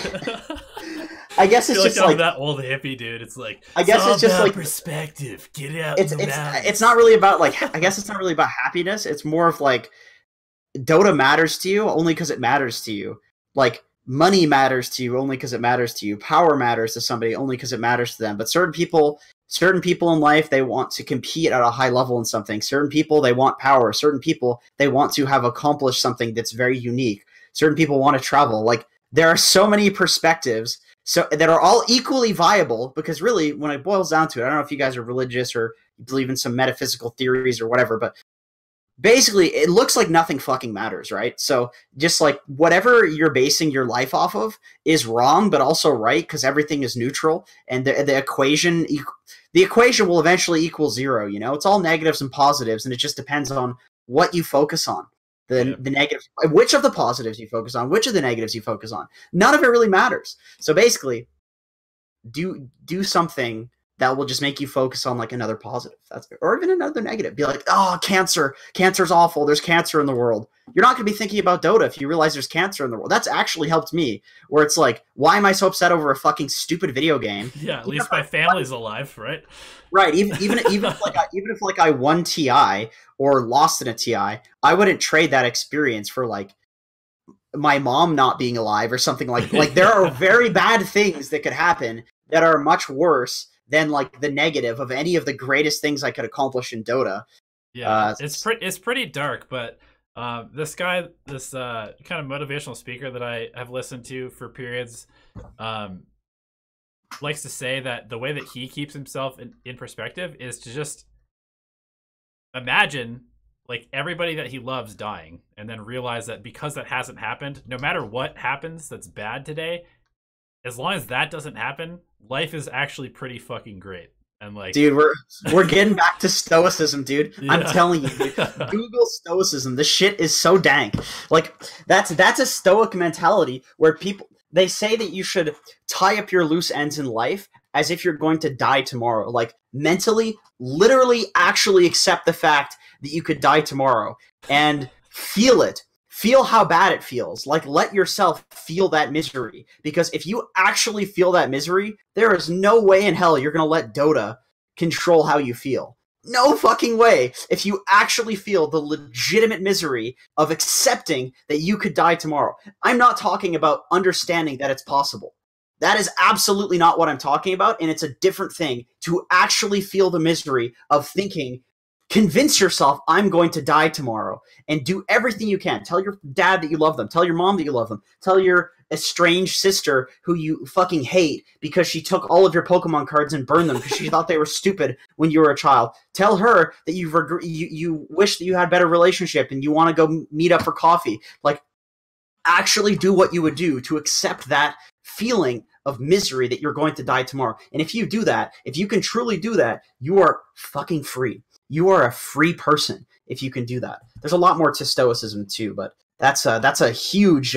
A: I guess it's just like
B: that old hippie dude. It's like,
A: I guess it's just like
B: perspective. Get out.
A: It's not really about, like, I guess it's not really about happiness. It's more of like, Dota matters to you only because it matters to you. Like, money matters to you only because it matters to you. Power matters to somebody only because it matters to them. But certain people in life, they want to compete at a high level in something. Certain people, they want power. Certain people, they want to have accomplished something that's very unique. Certain people want to travel. Like, there are so many perspectives that are all equally viable, because really, when it boils down to it, I don't know if you guys are religious or you believe in some metaphysical theories or whatever, but basically, it looks like nothing fucking matters, right? So just like whatever you're basing your life off of is wrong, but also right, because everything is neutral, and the equation will eventually equal zero. You know, it's all negatives and positives, and it just depends on what you focus on. The negatives, which of the positives you focus on, which of the negatives you focus on. None of it really matters. So basically, do something that will just make you focus on, like, another positive, or even another negative. Be like, oh, cancer's awful. There's cancer in the world. You're not going to be thinking about Dota if you realize there's cancer in the world. That's actually helped me, where it's like, why am I so upset over a fucking stupid video game?
B: Yeah, at least my family's alive, right?
A: Right. Even if I won TI or lost in a TI, I wouldn't trade that experience for, like, my mom not being alive or something like there are very bad things that could happen that are much worse than, like, the negative of any of the greatest things I could accomplish in Dota.
B: Yeah, it's pretty dark, but this guy, this kind of motivational speaker that I have listened to for periods, likes to say that the way that he keeps himself in perspective is to just imagine, like, everybody that he loves dying, and then realize that because that hasn't happened, no matter what happens that's bad today, as long as that doesn't happen, life is actually pretty fucking great. And, like, dude,
A: we're getting back to stoicism, dude. Yeah. I'm telling you, dude, Google stoicism. This shit is so dank. Like, that's a stoic mentality where they say that you should tie up your loose ends in life as if you're going to die tomorrow. Like, mentally, literally, actually accept the fact that you could die tomorrow and feel it. Feel how bad it feels. Like, let yourself feel that misery. Because if you actually feel that misery, there is no way in hell you're going to let Dota control how you feel. No fucking way. If you actually feel the legitimate misery of accepting that you could die tomorrow. I'm not talking about understanding that it's possible. That is absolutely not what I'm talking about, and it's a different thing to actually feel the misery of thinking, convince yourself, I'm going to die tomorrow, and do everything you can. Tell your dad that you love them. Tell your mom that you love them. Tell your estranged sister who you fucking hate because she took all of your Pokemon cards and burned them because she thought they were stupid when you were a child. Tell her that you wish that you had a better relationship and you want to go meet up for coffee. Like, actually do what you would do to accept that feeling of misery that you're going to die tomorrow. And if you do that, if you can truly do that, you are fucking free. You are a free person if you can do that. There's a lot more to Stoicism too, but that's a huge.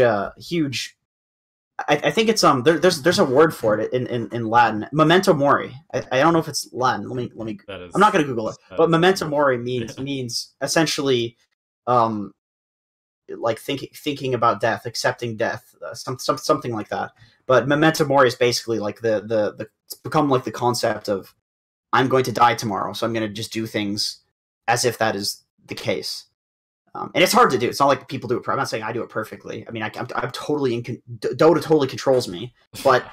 A: I think it's there's a word for it in Latin. Memento mori. I don't know if it's Latin. Let me. I'm not gonna Google it, but memento mori means essentially, like thinking about death, accepting death, something like that. But memento mori is basically like the it's become like the concept of I'm going to die tomorrow, so I'm going to just do things as if that is the case. And it's hard to do. It's not like people do it. I'm not saying I do it perfectly. I mean, I'm totally Dota totally controls me, but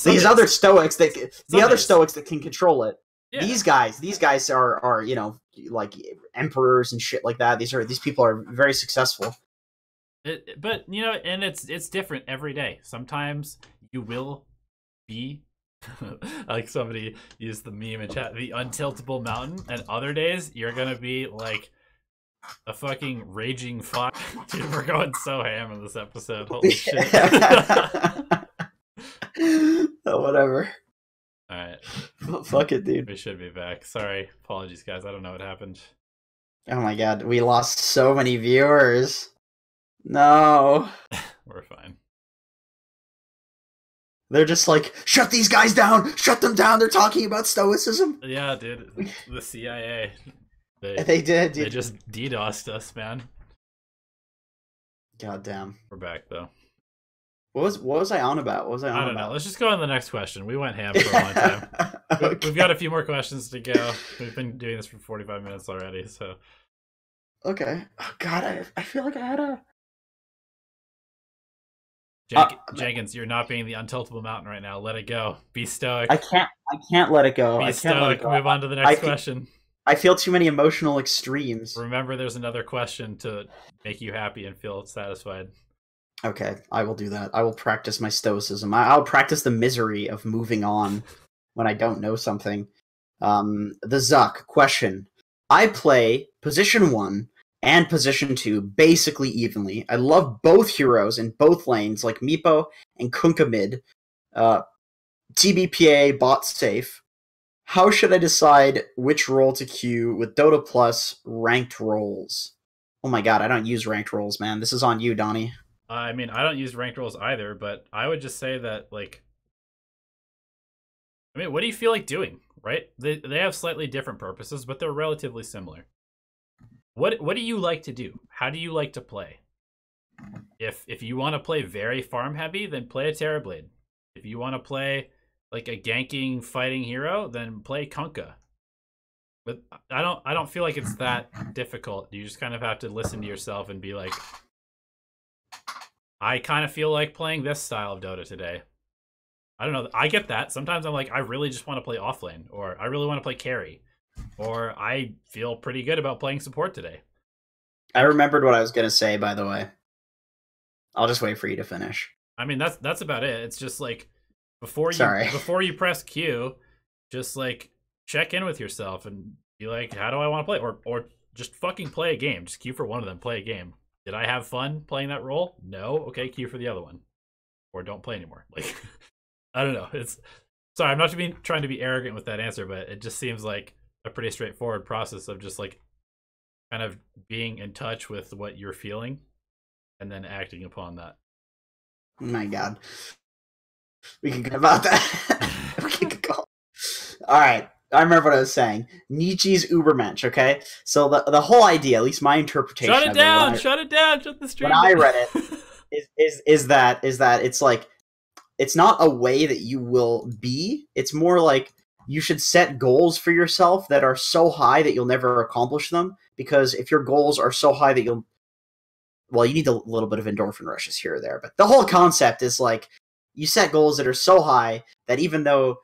A: these other Stoics that can control it. Yeah. These guys are like emperors and shit like that. These people are very successful.
B: But and it's different every day. Sometimes you will be like somebody used the meme in chat, the untiltable mountain, and other days you're gonna be like a fucking raging fuck. Dude, we're going so ham in this episode. Holy shit.
A: Oh, whatever.
B: All right.
A: Fuck it, dude.
B: We should be back. Sorry. Apologies, guys. I don't know what happened.
A: Oh my god. We lost so many viewers. No.
B: We're fine.
A: They're just like, shut these guys down! Shut them down! They're talking about Stoicism!
B: Yeah, dude. The CIA.
A: They did, dude.
B: They just DDoSed us, man.
A: God damn.
B: We're back, though.
A: What was I on about? What was I on
B: I don't
A: about?
B: know. Let's just go on to the next question. We went ham for a long time. Okay. We've got a few more questions to go. We've been doing this for 45 minutes already, so.
A: Okay. Oh, God, I feel like I had a...
B: Jenkins, you're not being the untiltable mountain right now. Let it go. Be stoic.
A: I can't let it go.
B: Be stoic. Move on to the next question.
A: I feel too many emotional extremes.
B: Remember, there's another question to make you happy and feel satisfied.
A: Okay, I will do that. I will practice my stoicism. I'll practice the misery of moving on when I don't know something. The Zuck question. I play position 1 and position 2 basically evenly. I love both heroes in both lanes, like Meepo and Kunkka mid. TBPA bot safe. How should I decide which role to queue with Dota Plus ranked roles? Oh my god, I don't use ranked roles, man. This is on you, Donnie.
B: I mean, I don't use ranked roles either, but I would just say that, like, I mean, what do you feel like doing, right? They have slightly different purposes, but they're relatively similar. What do you like to do? How do you like to play? If you want to play very farm heavy, then play a Terrorblade. If you want to play like a ganking fighting hero, then play Kunkka. But I don't feel like it's that difficult. You just kind of have to listen to yourself and be like, I kind of feel like playing this style of Dota today. I don't know. I get that. Sometimes I'm like, I really just want to play offlane, or I really want to play carry, or I feel pretty good about playing support today.
A: I remembered what I was going to say, by the way. I'll just wait for you to finish.
B: I mean, that's about it. It's just like, before you press Q, just like check in with yourself and be like, how do I want to play? Or just fucking play a game. Just queue for one of them, play a game. Did I have fun playing that role? No. Okay, queue for the other one. Or don't play anymore. Like, I don't know. Sorry, I'm not trying to be arrogant with that answer, but it just seems like a pretty straightforward process of just like kind of being in touch with what you're feeling and then acting upon that.
A: Oh my god. We can go about that. We can go. All right. I remember what I was saying. Nietzsche's Ubermensch, okay? So the whole idea, at least my interpretation
B: Shut it down! Shut the stream.
A: When I read it, is that it's like, it's not a way that you will be. It's more like you should set goals for yourself that are so high that you'll never accomplish them. Because if your goals are so high that you need a little bit of endorphin rushes here or there. But the whole concept is like, you set goals that are so high that even though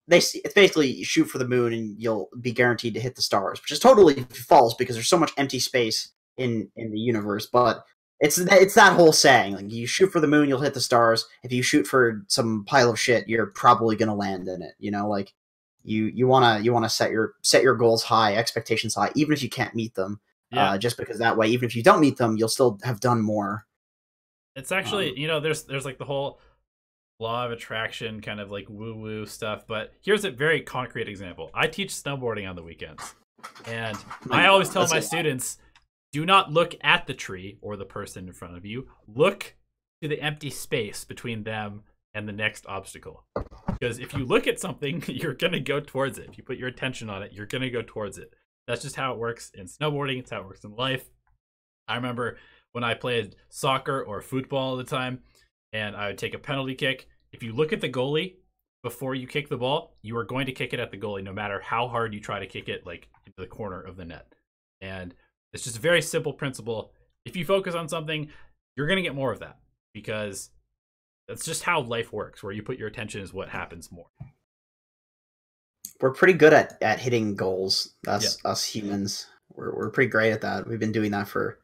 A: it's basically shoot for the moon and you'll be guaranteed to hit the stars, which is totally false because there's so much empty space in the universe. But It's that whole saying, like, you shoot for the moon, you'll hit the stars. If you shoot for some pile of shit, you're probably gonna land in it. You know, like you wanna set your goals high, expectations high, even if you can't meet them.
B: Yeah.
A: Just because that way, even if you don't meet them, you'll still have done more.
B: It's actually, there's like the whole law of attraction kind of like woo-woo stuff, but here's a very concrete example. I teach snowboarding on the weekends, and I always tell my students, do not look at the tree or the person in front of you. Look to the empty space between them and the next obstacle. Because if you look at something, you're going to go towards it. If you put your attention on it, you're going to go towards it. That's just how it works in snowboarding. It's how it works in life. I remember when I played soccer or football all the time, and I would take a penalty kick. If you look at the goalie before you kick the ball, you are going to kick it at the goalie no matter how hard you try to kick it like into the corner of the net. And it's just a very simple principle. If you focus on something, you're going to get more of that, because that's just how life works, where you put your attention is what happens more.
A: We're pretty good at hitting goals. That's us humans. We're pretty great at that. We've been doing that for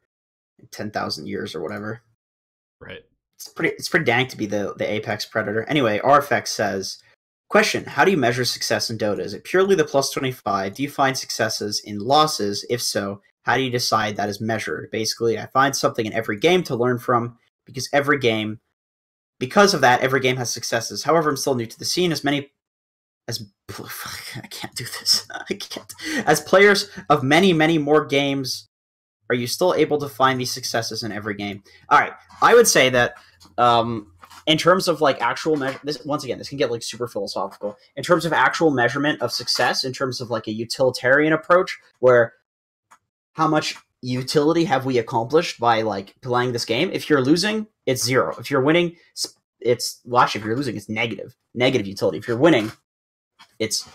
A: 10,000 years or whatever.
B: Right.
A: It's pretty dank to be the apex predator. Anyway, RFX says, question, how do you measure success in Dota? Is it purely the plus 25? Do you find successes in losses? If so, how do you decide that is measured? Basically, I find something in every game to learn from, because of that, every game has successes. However, I'm still new to the scene, I can't do this. I can't. As players of many, many more games, are you still able to find these successes in every game? All right, I would say that in terms of like actual this can get like super philosophical. In terms of actual measurement of success, in terms of like a utilitarian approach, where how much utility have we accomplished by like playing this game? If you're losing, it's 0. If you're winning, if you're losing, it's negative utility. If you're winning, it's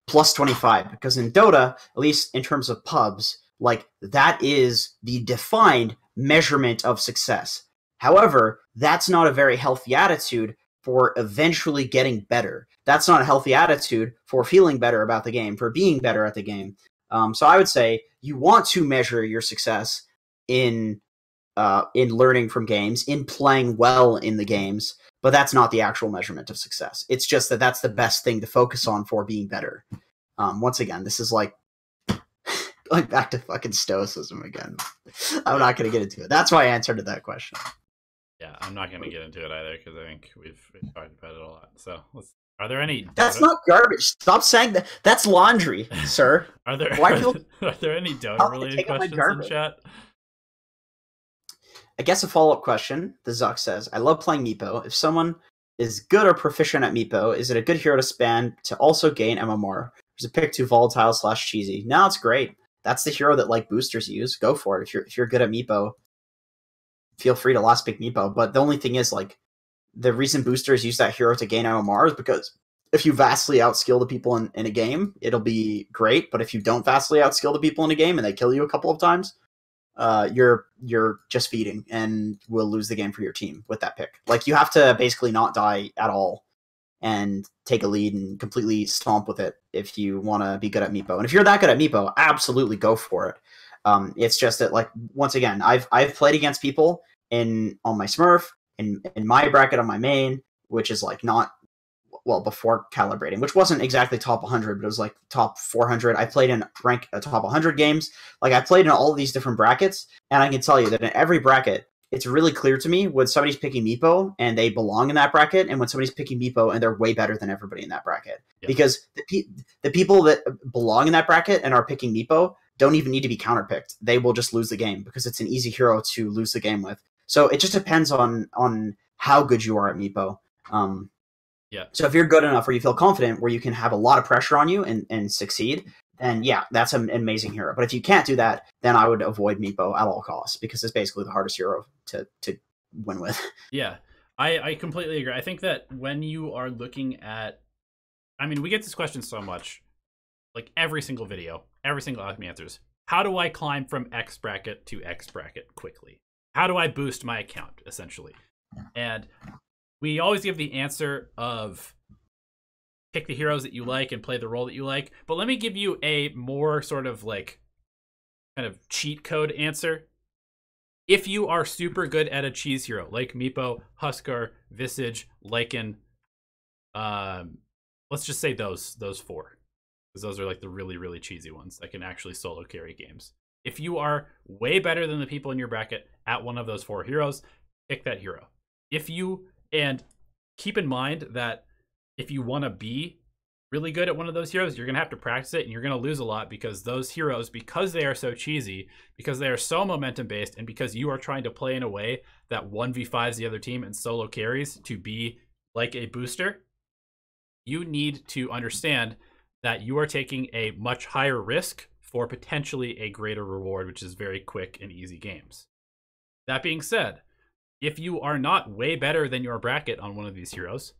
A: plus 25, because in Dota, at least in terms of pubs, like that is the defined measurement of success. However, that's not a very healthy attitude for eventually getting better. That's not a healthy attitude for feeling better about the game, for being better at the game. So I would say you want to measure your success in learning from games, in playing well in the games, but that's not the actual measurement of success. It's just that that's the best thing to focus on for being better. Once again, this is like back to fucking stoicism again. I'm not going to get into it. That's my answer to that question.
B: Yeah, I'm not going to get into it either, because I think we've talked about it a lot. So are there any...
A: That's not garbage. Stop saying that. That's laundry, sir.
B: Are there any Dota-related questions in chat?
A: I guess a follow-up question. The Zuck says, I love playing Meepo. If someone is good or proficient at Meepo, is it a good hero to span to also gain MMR? Is it pick too volatile / cheesy? No, it's great. That's the hero that like boosters use. Go for it. If you're good at Meepo, feel free to last pick Meepo. But the only thing is, like, the reason boosters use that hero to gain MMR is because if you vastly outskill the people in a game, it'll be great. But if you don't vastly outskill the people in a game and they kill you a couple of times, you're just feeding and will lose the game for your team with that pick. Like, you have to basically not die at all and take a lead and completely stomp with it if you want to be good at Meepo. And if you're that good at Meepo, absolutely go for it. It's just that, like, once again, I've played against people on my Smurf, in my bracket on my main, which is like not, well, before calibrating, which wasn't exactly top 100, but it was like top 400. I played in top 100 games. Like, I played in all of these different brackets, and I can tell you that in every bracket, it's really clear to me when somebody's picking Meepo and they belong in that bracket, and when somebody's picking Meepo and they're way better than everybody in that bracket. Yeah. Because the people that belong in that bracket and are picking Meepo don't even need to be counterpicked. They will just lose the game because it's an easy hero to lose the game with. So it just depends on how good you are at Meepo.
B: Yeah.
A: So if you're good enough where you feel confident, where you can have a lot of pressure on you and succeed, then yeah, that's an amazing hero. But if you can't do that, then I would avoid Meepo at all costs, because it's basically the hardest hero to win with.
B: Yeah, I completely agree. I think that when you are looking at, I mean, we get this question so much, like every single video, every single Alchemy Answers. How do I climb from X bracket to X bracket quickly? How do I boost my account, essentially? And we always give the answer of pick the heroes that you like and play the role that you like. But let me give you a more sort of like kind of cheat code answer. If you are super good at a cheese hero, like Meepo, Huskar, Visage, Lycan, let's just say those 4. Because those are like the really, really cheesy ones that can actually solo carry games. If you are way better than the people in your bracket at one of those 4 heroes, pick that hero. And keep in mind that if you want to be really good at one of those heroes, you're going to have to practice it, and you're going to lose a lot because those heroes, because they are so cheesy, because they are so momentum based, and because you are trying to play in a way that 1v5s the other team and solo carries to be like a booster, you need to understand that you are taking a much higher risk for potentially a greater reward, which is very quick and easy games. That being said, if you are not way better than your bracket on one of these heroes,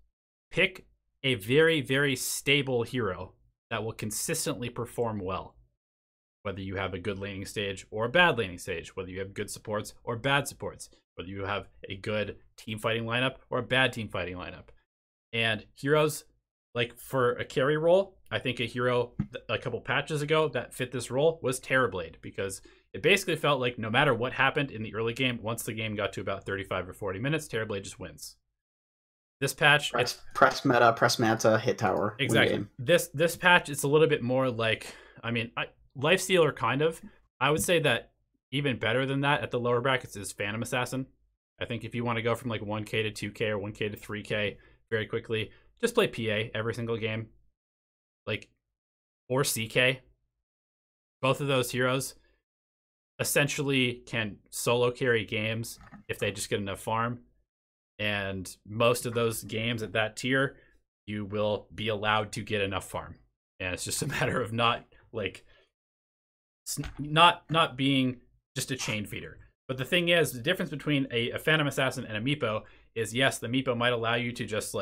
B: pick a very, very stable hero that will consistently perform well. Whether you have a good laning stage or a bad laning stage, whether you have good supports or bad supports, whether you have a good team fighting lineup or a bad team fighting lineup. And heroes, like for a carry role, I think a hero a couple patches ago that fit this role was Terrorblade, because it basically felt like no matter what happened in the early game, once the game got to about 35 or 40 minutes, Terrorblade just wins. This patch,
A: press meta, hit tower.
B: Exactly. This patch, it's a little bit more like, Lifestealer kind of. I would say that even better than that at the lower brackets is Phantom Assassin. I think if you want to go from like 1k to 2k or 1k to 3k very quickly, just play PA every single game. Or CK. Both of those heroes essentially can solo carry games if they just get enough farm. And most of those games at that tier, you will be allowed to get enough farm. And it's just a matter of not being just a chain feeder. But the thing is, the difference between a Phantom Assassin and a Meepo is, yes, the Meepo might allow you to just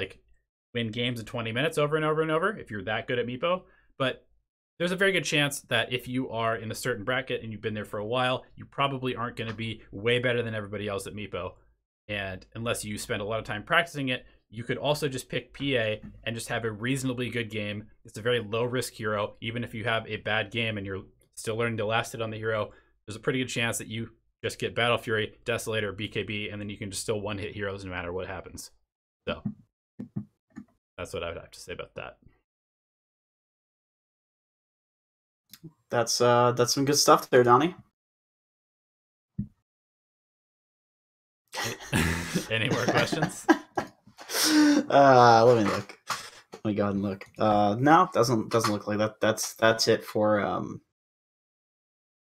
B: win games in 20 minutes over and over and over if you're that good at Meepo. But there's a very good chance that if you are in a certain bracket and you've been there for a while, you probably aren't going to be way better than everybody else at Meepo. And unless you spend a lot of time practicing it, you could also just pick PA and just have a reasonably good game. It's a very low risk hero. Even if you have a bad game and you're still learning to last hit on the hero, there's a pretty good chance that you just get Battle Fury, Desolator, BKB, and then you can just still one hit heroes no matter what happens. So that's what I would have to say about that.
A: That's some good stuff there, Donnie.
B: Any more questions?
A: Let me look. Let me go ahead and look. No, doesn't look like that. That's it for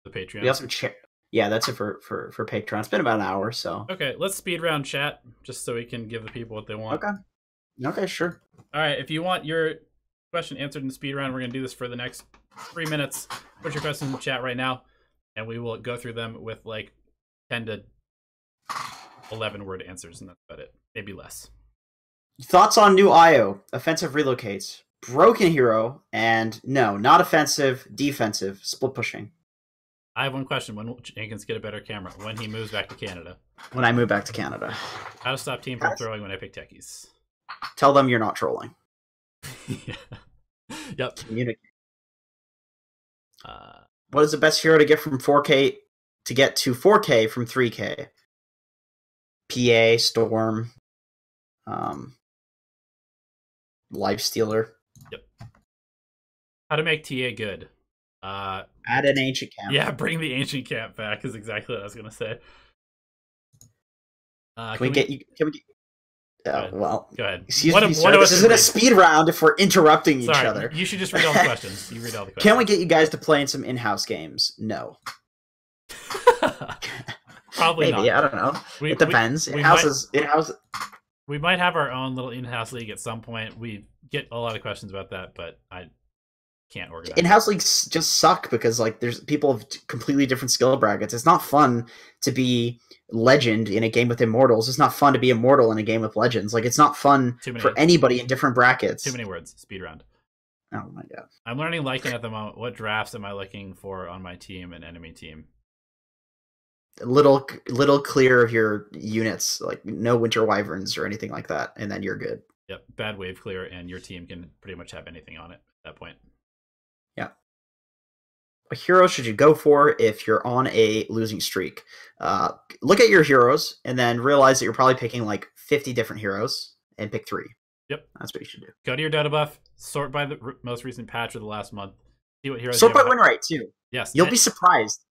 B: the Patreon.
A: We also yeah, that's it for Patreon. It's been about an hour, so
B: okay. Let's speed round chat just so we can give the people what they want.
A: Okay, sure.
B: All right, if you want your question answered in the speed round, we're gonna do this for the next 3 minutes. Put your questions in the chat right now, and we will go through them with 10 to 11 word answers, and that's about it. Maybe less.
A: Thoughts on new IO, offensive relocates, broken hero, and no, not offensive, defensive, split pushing.
B: I have one question. When will Jenkins get a better camera? When he moves back to Canada.
A: When I move back to Canada.
B: How to stop team from throwing when I pick techies.
A: Tell them you're not trolling.
B: Yeah. Yep.
A: Communicate. What is the best hero to get from 4K to get to 4K from 3K? PA, Storm, Lifestealer.
B: Yep. How to make TA good?
A: Add an ancient camp.
B: Yeah, bring the ancient camp back is exactly what I was gonna say.
A: Can we get? Well,
B: go ahead.
A: Excuse me, sir. This isn't a speed round if we're interrupting each other.
B: You should just read all the questions. You read all the questions.
A: Can we get you guys to play in some in-house games? No.
B: Probably
A: Maybe,
B: not.
A: I don't know. It depends. In-house.
B: We might have our own little in-house league at some point. We get a lot of questions about that, but I can't organize.
A: In-house leagues just suck because there's people of completely different skill brackets. It's not fun to be legend in a game with immortals. It's not fun to be immortal in a game with legends. It's not fun for anybody in different brackets.
B: Too many words. Speed round.
A: Oh my god.
B: I'm learning Lycan at the moment. What drafts am I looking for on my team and enemy team?
A: Little clear of your units, no winter wyverns or anything like that, and then you're good.
B: Yep, bad wave clear, and your team can pretty much have anything on it at that point.
A: Yeah. What hero should you go for if you're on a losing streak? Look at your heroes and then realize that you're probably picking like 50 different heroes and pick 3.
B: Yep.
A: That's what you should do.
B: Go to your Dota buff, sort by the most recent patch of the last month. See what heroes
A: sort by win rate too.
B: Yes.
A: You'll be surprised.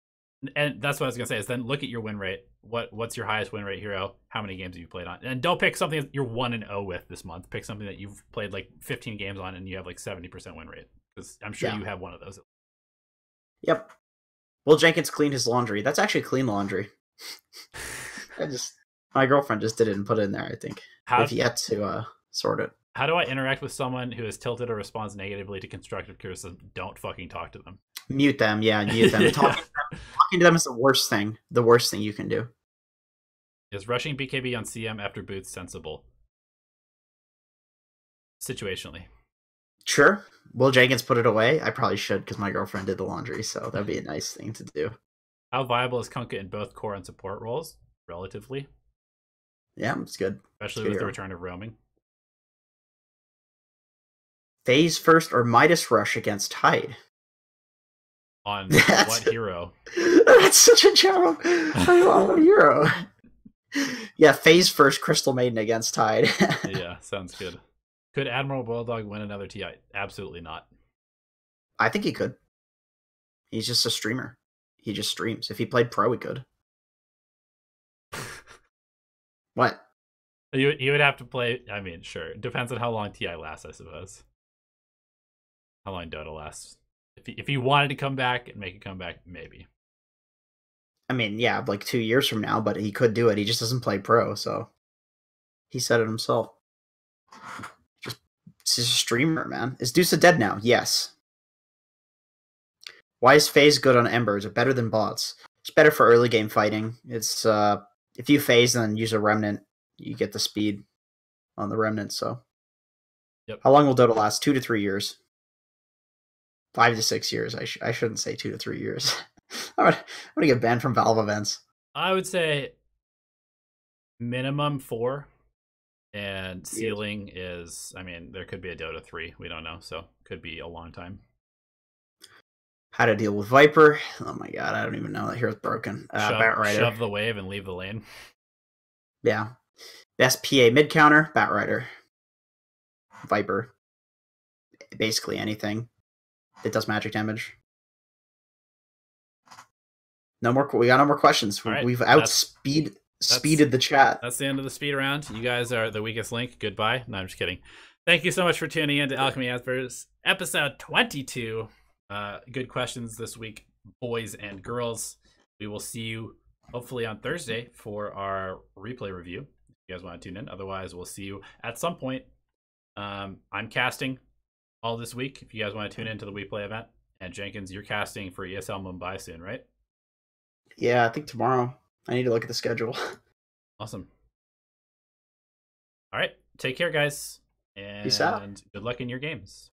B: And that's what I was going to say is then look at your win rate. What's your highest win rate hero? How many games have you played on? And don't pick something that you're 1-0 with this month. Pick something that you've played like 15 games on and you have like 70% win rate. Because I'm sure you have one of those.
A: Yep. Will Jenkins clean his laundry? That's actually clean laundry. My girlfriend just did it and put it in there, I think. I've yet to sort it.
B: How do I interact with someone who is tilted or responds negatively to constructive criticism? Don't fucking talk to them. Mute them.
A: Mute them. Talking to them is the worst thing you can do.
B: Is rushing BKB on CM after boots sensible? Situationally.
A: Sure. Will Jenkins put it away? I probably should because my girlfriend did the laundry, so that'd be a nice thing to do.
B: How viable is Kunkka in both core and support roles? Relatively.
A: Yeah, it's good.
B: Especially with the return of roaming.
A: Phase first or Midas Rush against Tide.
B: On what hero?
A: That's such a joke. I love a hero. Yeah, phase first Crystal Maiden against Tide.
B: Yeah, sounds good. Could Admiral Bulldog win another TI? Absolutely not.
A: I think he could. He's just a streamer. He just streams. If he played pro, he could. What?
B: You would have to play. I mean, sure. It depends on how long TI lasts, I suppose. How long Dota lasts. If he wanted to come back and make a comeback, maybe.
A: I mean, yeah, like 2 years from now, but he could do it. He just doesn't play pro, so he said it himself. He's a streamer, man. Is Deuce dead now? Yes. Why is phase good on Ember? Is it better than bots? It's better for early game fighting. It's if you phase and then use a remnant, you get the speed on the remnant. So,
B: yep.
A: How long will Dota last? 2 to 3 years. 5 to 6 years. I shouldn't say 2 to 3 years. I'm gonna get banned from Valve events.
B: I would say minimum 4, and ceiling is. I mean, there could be a Dota 3. We don't know, so could be a long time.
A: How to deal with Viper? Oh my god, I don't even know. That hero's broken.
B: Shove the wave and leave the lane.
A: Yeah. Best PA mid counter, Batrider. Viper. Basically anything. It does magic damage. No more. We got no more questions.
B: Right.
A: We've speeded the chat.
B: That's the end of the speed round. You guys are the weakest link. Goodbye. No, I'm just kidding. Thank you so much for tuning in to Alchemy Answers, episode 22. Good questions this week, boys and girls. We will see you hopefully on Thursday for our replay review. If you guys want to tune in. Otherwise, we'll see you at some point. I'm casting all this week. If you guys want to tune into the replay event. And Jenkins, you're casting for ESL Mumbai soon, right?
A: Yeah, I think tomorrow. I need to look at the schedule.
B: Awesome. All right. Take care, guys. And
A: Peace out.
B: Good luck in your games.